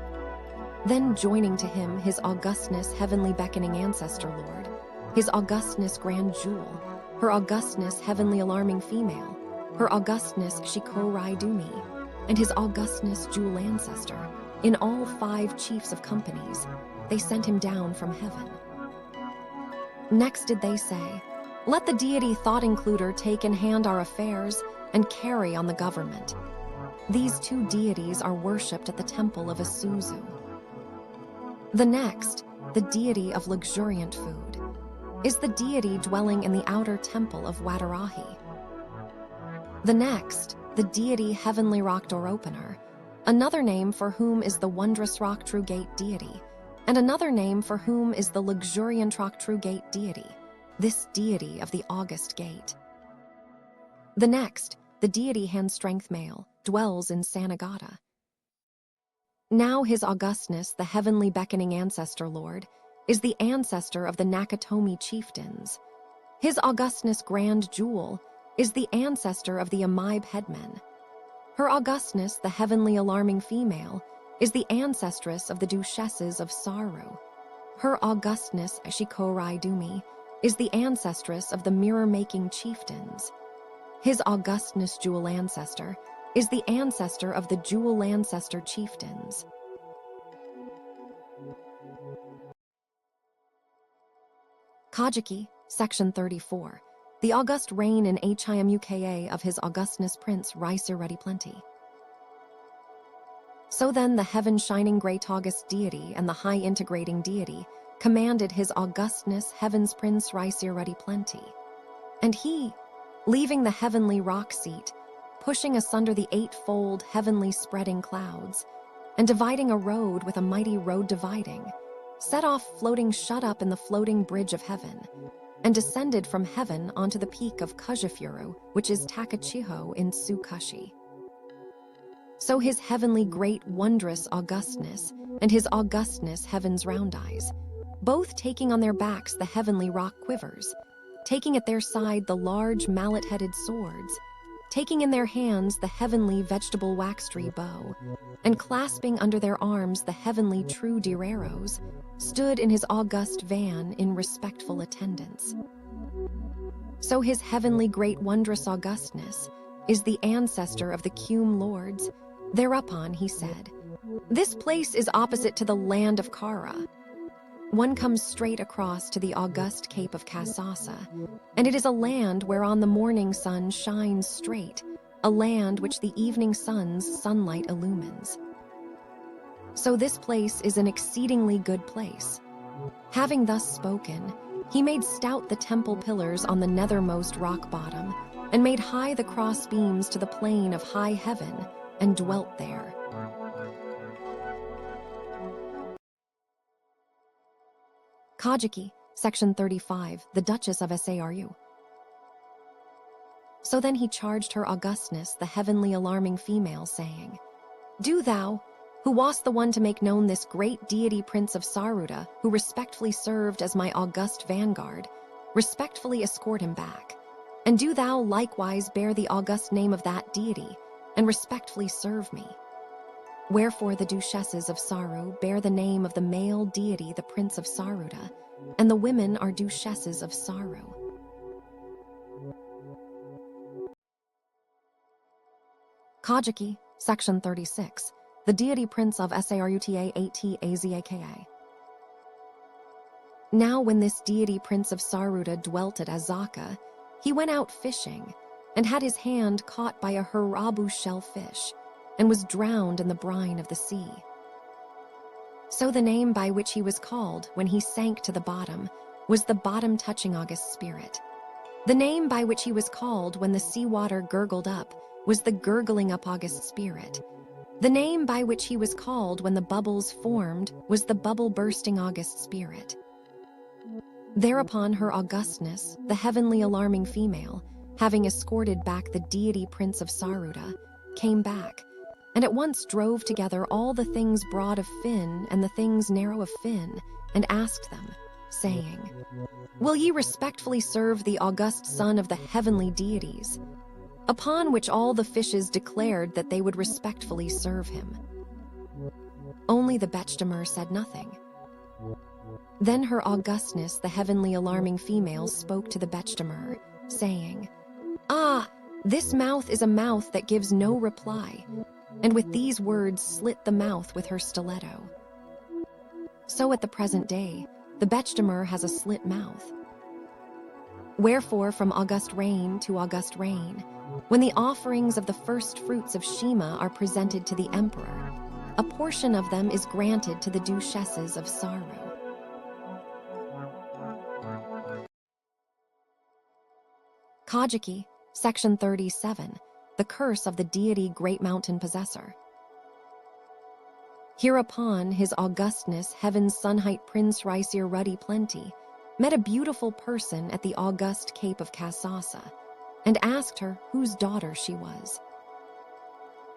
Then joining to him his augustness heavenly beckoning ancestor lord, his augustness grand jewel, her augustness heavenly alarming female, her augustness Shikorai-Dumi, and his augustness jewel ancestor, in all 5 chiefs of companies, they sent him down from heaven. Next did they say, let the deity thought-includer take in hand our affairs and carry on the government. These 2 deities are worshipped at the temple of Isuzu. The next, the deity of luxuriant food, is the deity dwelling in the outer temple of Watarahi. The next, the deity heavenly rock door opener, another name for whom is the wondrous rock true gate deity, and another name for whom is the luxuriant rock true gate deity, this deity of the august gate. The next, the deity hand strength male, dwells in Sanagata. Now his augustness, the heavenly beckoning ancestor lord, is the ancestor of the Nakatomi chieftains. His augustness grand jewel is the ancestor of the Amibe headmen. Her augustness, the heavenly alarming female, is the ancestress of the duchesses of Saru. Her augustness, Shikorai-Dumi, is the ancestress of the mirror-making chieftains. His augustness jewel ancestor is the ancestor of the jewel ancestor chieftains. Kojiki, Section 34, the august reign in HIMUKA of his augustness Prince RICE-EAR-RUDDY-PLENTY. So then the heaven-shining great august deity and the high integrating deity commanded His Augustness Heaven's Prince RICE-EAR-RUDDY-PLENTY. And he, leaving the heavenly rock seat, pushing asunder the eightfold heavenly spreading clouds, and dividing a road with a mighty road dividing, set off floating shut up in the floating bridge of heaven, and descended from heaven onto the peak of Kujifuru, which is Takachiho in Tsukuyomi. So his heavenly great wondrous augustness and his augustness heaven's round eyes, both taking on their backs the heavenly rock quivers, taking at their side the large mallet-headed swords, taking in their hands the heavenly vegetable wax-tree bow, and clasping under their arms the heavenly true deer arrows, stood in his august van in respectful attendance. So his heavenly great wondrous augustness is the ancestor of the Cum lords. Thereupon he said, "This place is opposite to the land of Kara. One comes straight across to the august cape of Kasasa, and it is a land whereon the morning sun shines straight, a land which the evening sun's sunlight illumines. So this place is an exceedingly good place." Having thus spoken, he made stout the temple pillars on the nethermost rock bottom, and made high the cross beams to the plain of high heaven, and dwelt there. Kojiki, Section 35, the Duchess of Saru. So then he charged her augustness, the heavenly alarming female, saying, "Do thou, who wast the one to make known this great deity Prince of Saruda, who respectfully served as my august vanguard, respectfully escort him back. And do thou likewise bear the august name of that deity, and respectfully serve me." Wherefore the Duchesses of Saru bear the name of the male deity the Prince of Saruda, and the women are Duchesses of Saru. Kojiki, Section 36, the deity Prince of Saruta-8-Azaka. Now when this deity Prince of Saruda dwelt at Azaka, he went out fishing, and had his hand caught by a hirabu shellfish, and was drowned in the brine of the sea. So the name by which he was called when he sank to the bottom was the bottom-touching august spirit. The name by which he was called when the seawater gurgled up was the gurgling up august spirit. The name by which he was called when the bubbles formed was the bubble-bursting august spirit. Thereupon her augustness, the heavenly alarming female, having escorted back the deity Prince of Saruda, came back, and at once drove together all the things broad of fin and the things narrow of fin, and asked them, saying, "Will ye respectfully serve the august son of the heavenly deities?" Upon which all the fishes declared that they would respectfully serve him. Only the Bechtimer said nothing. Then her augustness, the heavenly alarming female, spoke to the Bechtimer, saying, "Ah, this mouth is a mouth that gives no reply," and with these words slit the mouth with her stiletto. So at the present day, the Bechtimer has a slit mouth. Wherefore from august rain to august rain, when the offerings of the first fruits of Shima are presented to the emperor, a portion of them is granted to the Duchesses of Saru. Kojiki, Section 37, the curse of the deity Great Mountain Possessor. Hereupon his augustness Heaven's Sunheight Prince RICE-EAR-RUDDY-PLENTY met a beautiful person at the august cape of Kasasa, and asked her whose daughter she was.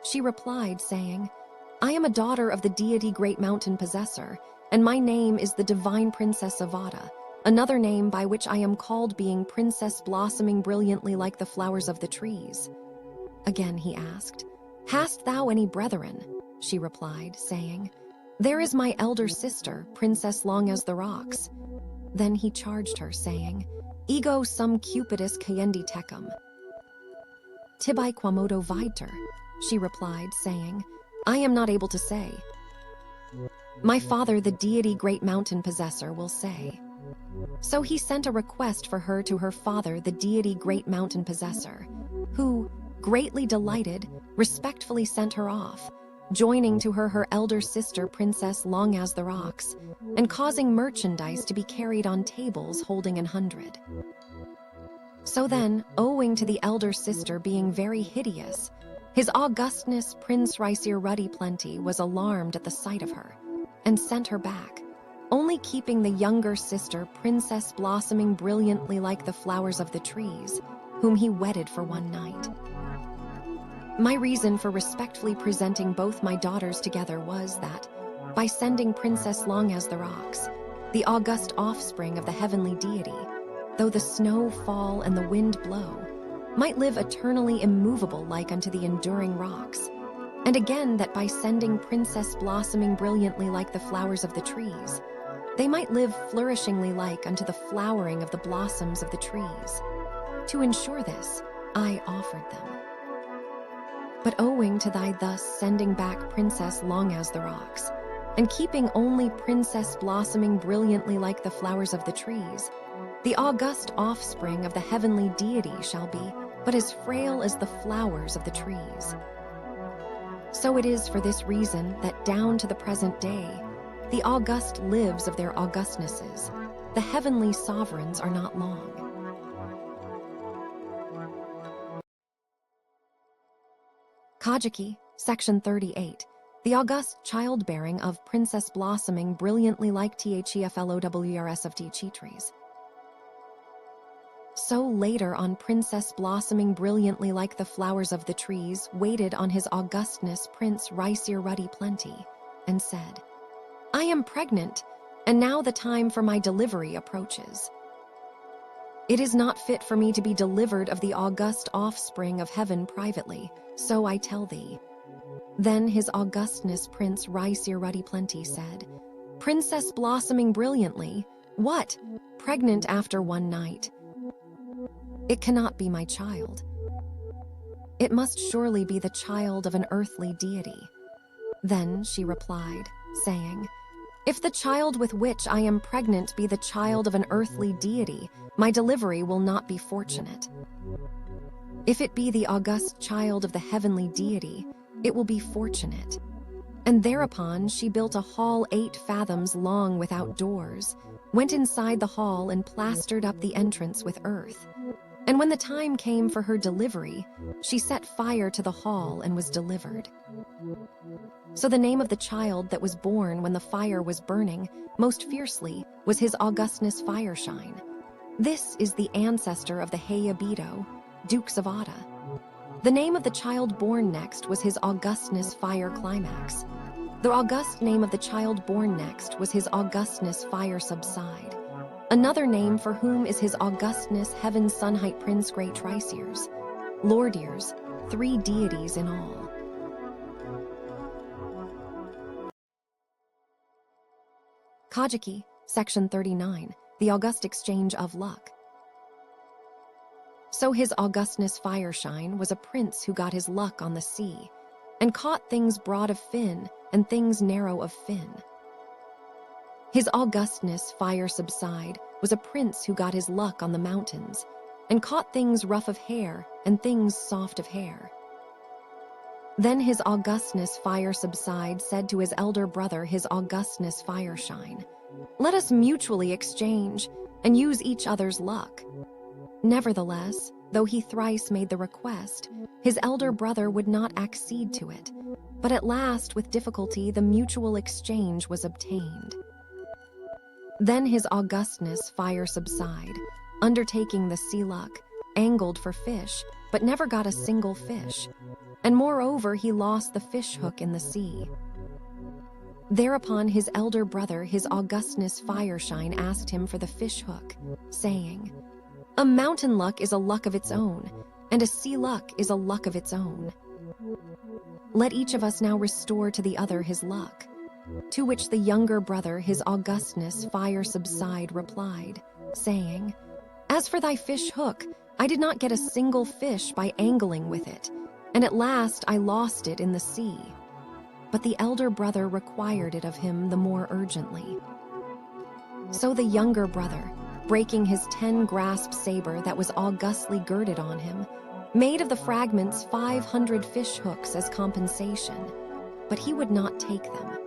She replied, saying, "I am a daughter of the deity Great Mountain Possessor, and my name is the Divine Princess Avada, another name by which I am called being Princess blossoming brilliantly like the flowers of the trees." Again he asked, "Hast thou any brethren?" She replied, saying, "There is my elder sister, Princess Long as the Rocks." Then he charged her, saying, "Ego sum cupidus caendi tecum. Tibi quamodo vider." She replied, saying, "I am not able to say. My father, the deity Great Mountain Possessor, will say." So he sent a request for her to her father, the deity Great Mountain Possessor, who, greatly delighted, respectfully sent her off, joining to her elder sister Princess Long as the Rocks, and causing merchandise to be carried on tables holding 100. So then, owing to the elder sister being very hideous, His Augustness Prince RICE-EAR-RUDDY-PLENTY was alarmed at the sight of her, and sent her back, only keeping the younger sister Princess blossoming brilliantly like the flowers of the trees, whom he wedded for one night. My reason for respectfully presenting both my daughters together was that, by sending Princess Long as the Rocks, the august offspring of the heavenly deity, though the snow fall and the wind blow, might live eternally immovable like unto the enduring rocks, and again that by sending Princess blossoming brilliantly like the flowers of the trees, they might live flourishingly like unto the flowering of the blossoms of the trees. To ensure this, I offered them. But owing to thy thus sending back Princess Long as the Rocks, and keeping only Princess blossoming brilliantly like the flowers of the trees, the august offspring of the heavenly deity shall be but as frail as the flowers of the trees. So it is for this reason that down to the present day, the august lives of their augustnesses, the heavenly sovereigns are not long. Kojiki, Section 38. The august childbearing of Princess blossoming brilliantly like THEFLOWERS trees. So later on Princess blossoming brilliantly like the flowers of the trees waited on his augustness Prince RICE-EAR-RUDDY-PLENTY, and said, I am pregnant, and now the time for my delivery approaches. It is not fit for me to be delivered of the august offspring of heaven privately, so I tell thee. Then his augustness Prince RICE-EAR-RUDDY-PLENTY said, Princess blossoming brilliantly, what? Pregnant after one night? It cannot be my child. It must surely be the child of an earthly deity. Then she replied, saying, If the child with which I am pregnant be the child of an earthly deity, my delivery will not be fortunate. If it be the august child of the heavenly deity, it will be fortunate. And thereupon she built a hall 8 fathoms long without doors, went inside the hall and plastered up the entrance with earth. And when the time came for her delivery, she set fire to the hall and was delivered. So the name of the child that was born when the fire was burning most fiercely was his augustness Fireshine. This is the ancestor of the Heiabito, Dukes of Ada. The name of the child born next was his augustness Fire Climax. The august name of the child born next was his augustness Fire Subside. Another name for whom is his augustness Heaven Sunheight Prince Great Triceers, Lord Ears, 3 deities in all. Kojiki, Section 39. The august exchange of luck. So his augustness Fireshine was a prince who got his luck on the sea, and caught things broad of fin and things narrow of fin. His augustness Fire Subside was a prince who got his luck on the mountains, and caught things rough of hair and things soft of hair. Then his augustness Fire Subside said to his elder brother his augustness Fireshine, Let us mutually exchange and use each other's luck. Nevertheless, though he thrice made the request, his elder brother would not accede to it, but at last with difficulty the mutual exchange was obtained. Then his augustness Fire Subside, undertaking the sea luck, angled for fish, but never got a single fish, and moreover he lost the fish hook in the sea. Thereupon his elder brother his augustness Fireshine asked him for the fish hook, saying, A mountain luck is a luck of its own, and a sea luck is a luck of its own. Let each of us now restore to the other his luck. To which the younger brother his augustness Fire Subside replied, saying, As for thy fish hook, I did not get a single fish by angling with it, and at last I lost it in the sea. But the elder brother required it of him the more urgently. So the younger brother, breaking his 10-grasp saber that was augustly girded on him, made of the fragments 500 fish hooks as compensation, but he would not take them.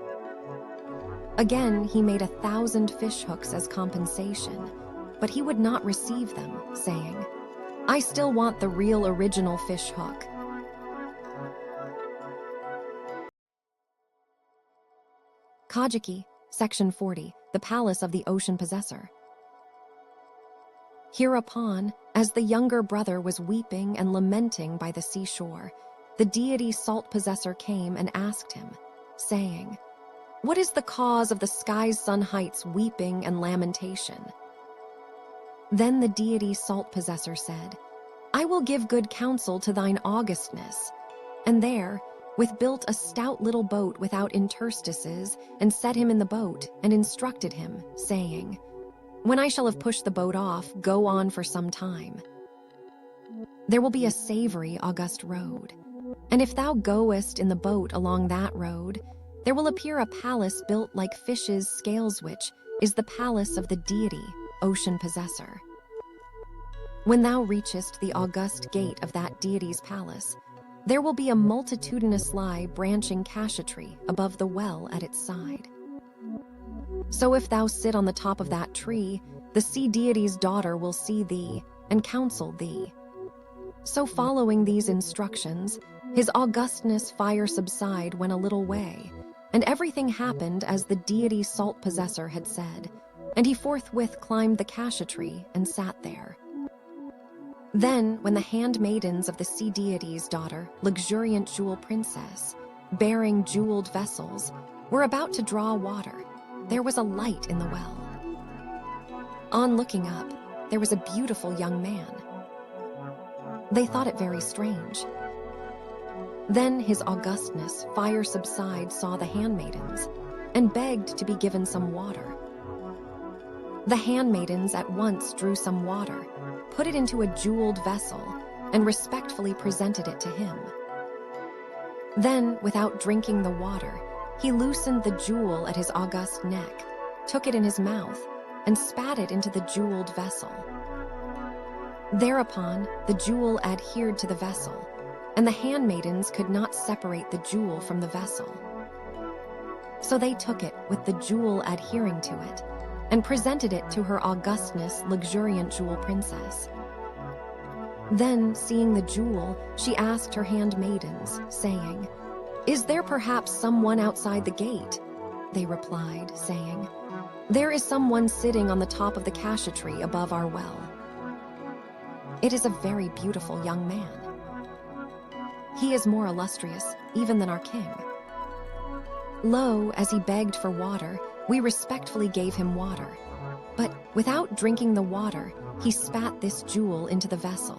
Again, he made 1,000 fish hooks as compensation, but he would not receive them, saying, "I still want the real original fish hook." Kojiki, Section 40, the Palace of the Ocean Possessor. Hereupon, as the younger brother was weeping and lamenting by the seashore, the deity Salt Possessor came and asked him, saying, "What is the cause of the sky's sun heights weeping and lamentation?" Then the deity Salt Possessor said, "I will give good counsel to thine augustness," and there, with built a stout little boat without interstices, and set him in the boat, and instructed him, saying, "When I shall have pushed the boat off, go on for some time. There will be a savory, august road, and if thou goest in the boat along that road, there will appear a palace built like fishes' scales, which is the palace of the deity, Ocean Possessor. When thou reachest the august gate of that deity's palace, there will be a multitudinous branching cassia tree above the well at its side. So if thou sit on the top of that tree, the sea deity's daughter will see thee and counsel thee." So following these instructions, his augustness FIRE-SUBSIDE went a little way, and everything happened as the deity Salt Possessor had said, and he forthwith climbed the cassia tree and sat there. Then, when the handmaidens of the sea deity's daughter, luxuriant jewel princess, bearing jeweled vessels, were about to draw water, there was a light in the well. On looking up, there was a beautiful young man. They thought it very strange. Then his augustness FIRE-SUBSIDE saw the handmaidens, and begged to be given some water. The handmaidens at once drew some water, put it into a jeweled vessel, and respectfully presented it to him. Then, without drinking the water, he loosened the jewel at his august neck, took it in his mouth, and spat it into the jeweled vessel. Thereupon, the jewel adhered to the vessel, and the handmaidens could not separate the jewel from the vessel. So they took it with the jewel adhering to it, and presented it to her augustness luxuriant jewel princess. Then, seeing the jewel, she asked her handmaidens, saying, "Is there perhaps someone outside the gate?" They replied, saying, "There is someone sitting on the top of the cassia tree above our well. It is a very beautiful young man. He is more illustrious even than our king. Lo, as he begged for water, we respectfully gave him water, but without drinking the water, he spat this jewel into the vessel.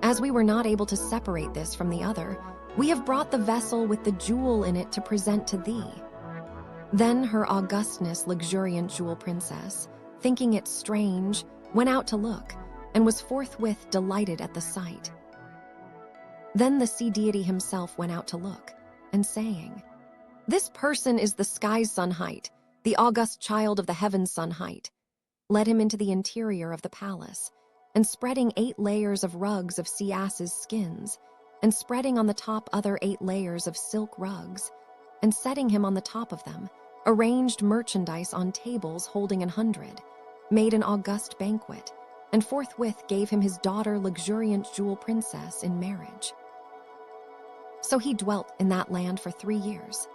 As we were not able to separate this from the other, we have brought the vessel with the jewel in it to present to thee." Then her augustness luxuriant jewel princess, thinking it strange, went out to look, and was forthwith delighted at the sight. Then the sea deity himself went out to look, and saying, "This person is the sky's sun height, the august child of the heaven's sun height," led him into the interior of the palace, and spreading 8 layers of rugs of sea asses' skins, and spreading on the top other 8 layers of silk rugs, and setting him on the top of them, arranged merchandise on tables holding 100, made an august banquet, and forthwith gave him his daughter luxuriant jewel princess in marriage. So he dwelt in that land for 3 years.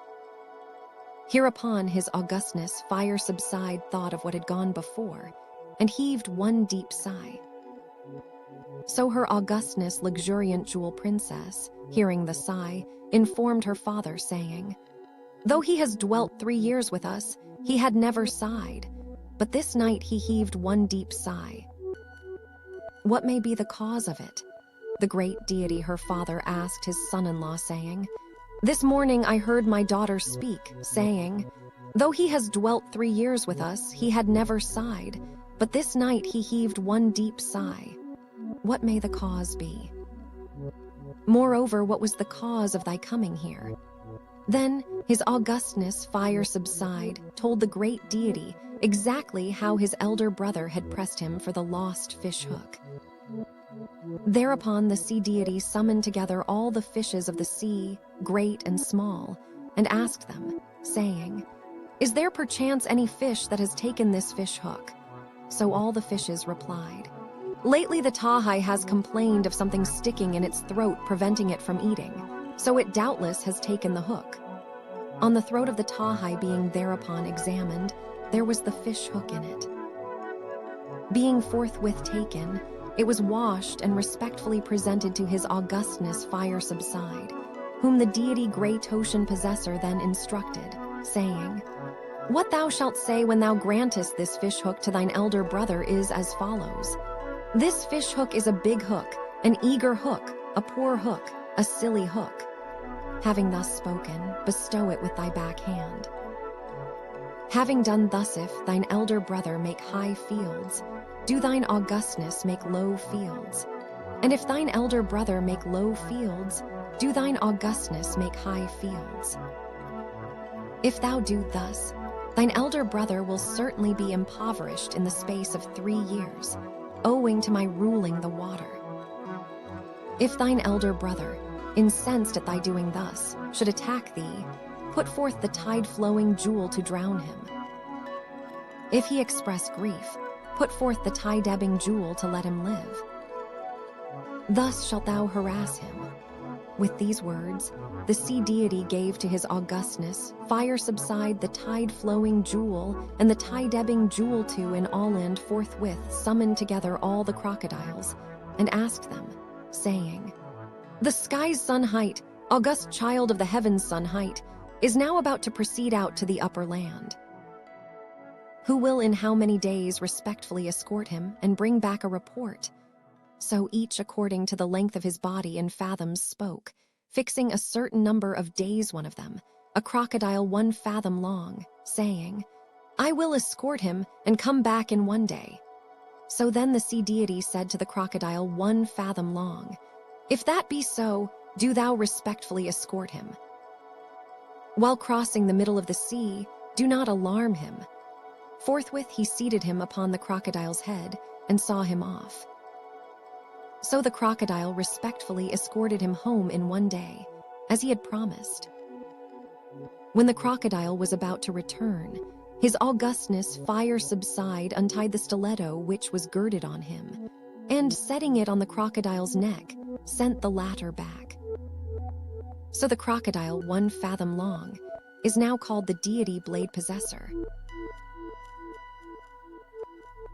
Hereupon his augustness FIRE-SUBSIDE thought of what had gone before, and heaved one deep sigh. So her augustness luxuriant jewel princess, hearing the sigh, informed her father, saying, "Though he has dwelt 3 years with us, he had never sighed, but this night he heaved one deep sigh. What may be the cause of it?" The great deity her father asked his son-in-law, saying, "This morning I heard my daughter speak, saying, though he has dwelt 3 years with us, he had never sighed, but this night he heaved one deep sigh. What may the cause be? Moreover, what was the cause of thy coming here?" Then his augustness FIRE-SUBSIDE told the great deity exactly how his elder brother had pressed him for the lost fish hook. Thereupon the sea deity summoned together all the fishes of the sea, great and small, and asked them, saying, "Is there perchance any fish that has taken this fish hook?" So all the fishes replied, "Lately the tahi has complained of something sticking in its throat preventing it from eating, so it doubtless has taken the hook." On the throat of the tahi being thereupon examined, there was the fish hook in it. Being forthwith taken, it was washed and respectfully presented to his augustness Fire-Subside, whom the deity Great Ocean Possessor then instructed, saying, "What thou shalt say when thou grantest this fish hook to thine elder brother is as follows. This fish hook is a big hook, an eager hook, a poor hook, a silly hook. Having thus spoken, bestow it with thy back hand. Having done thus, if thine elder brother make high fields, do thine augustness make low fields. And if thine elder brother make low fields, do thine augustness make high fields. If thou do thus, thine elder brother will certainly be impoverished in the space of 3 years, owing to my ruling the water. If thine elder brother, incensed at thy doing thus, should attack thee, put forth the tide-flowing jewel to drown him. If he express grief, put forth the tide-ebbing jewel to let him live. Thus shalt thou harass him." With these words, the sea deity gave to his augustness Fire-Subside the tide-flowing jewel and the tide-ebbing jewel too, and all and forthwith summoned together all the crocodiles and asked them, saying, "The sky's sun height, august child of the heaven's sun height, is now about to proceed out to the upper land. Who will in how many days respectfully escort him and bring back a report?" So each according to the length of his body in fathoms spoke, fixing a certain number of days one of them, a crocodile 1 fathom long, saying, "I will escort him and come back in 1 day." So then the sea deity said to the crocodile 1 fathom long, "If that be so, do thou respectfully escort him. While crossing the middle of the sea, do not alarm him." Forthwith he seated him upon the crocodile's head and saw him off. So the crocodile respectfully escorted him home in 1 day, as he had promised. When the crocodile was about to return, his augustness Fire-Subside untied the stiletto which was girded on him, and setting it on the crocodile's neck, sent the latter back. So the crocodile 1 fathom long is now called the deity Blade Possessor,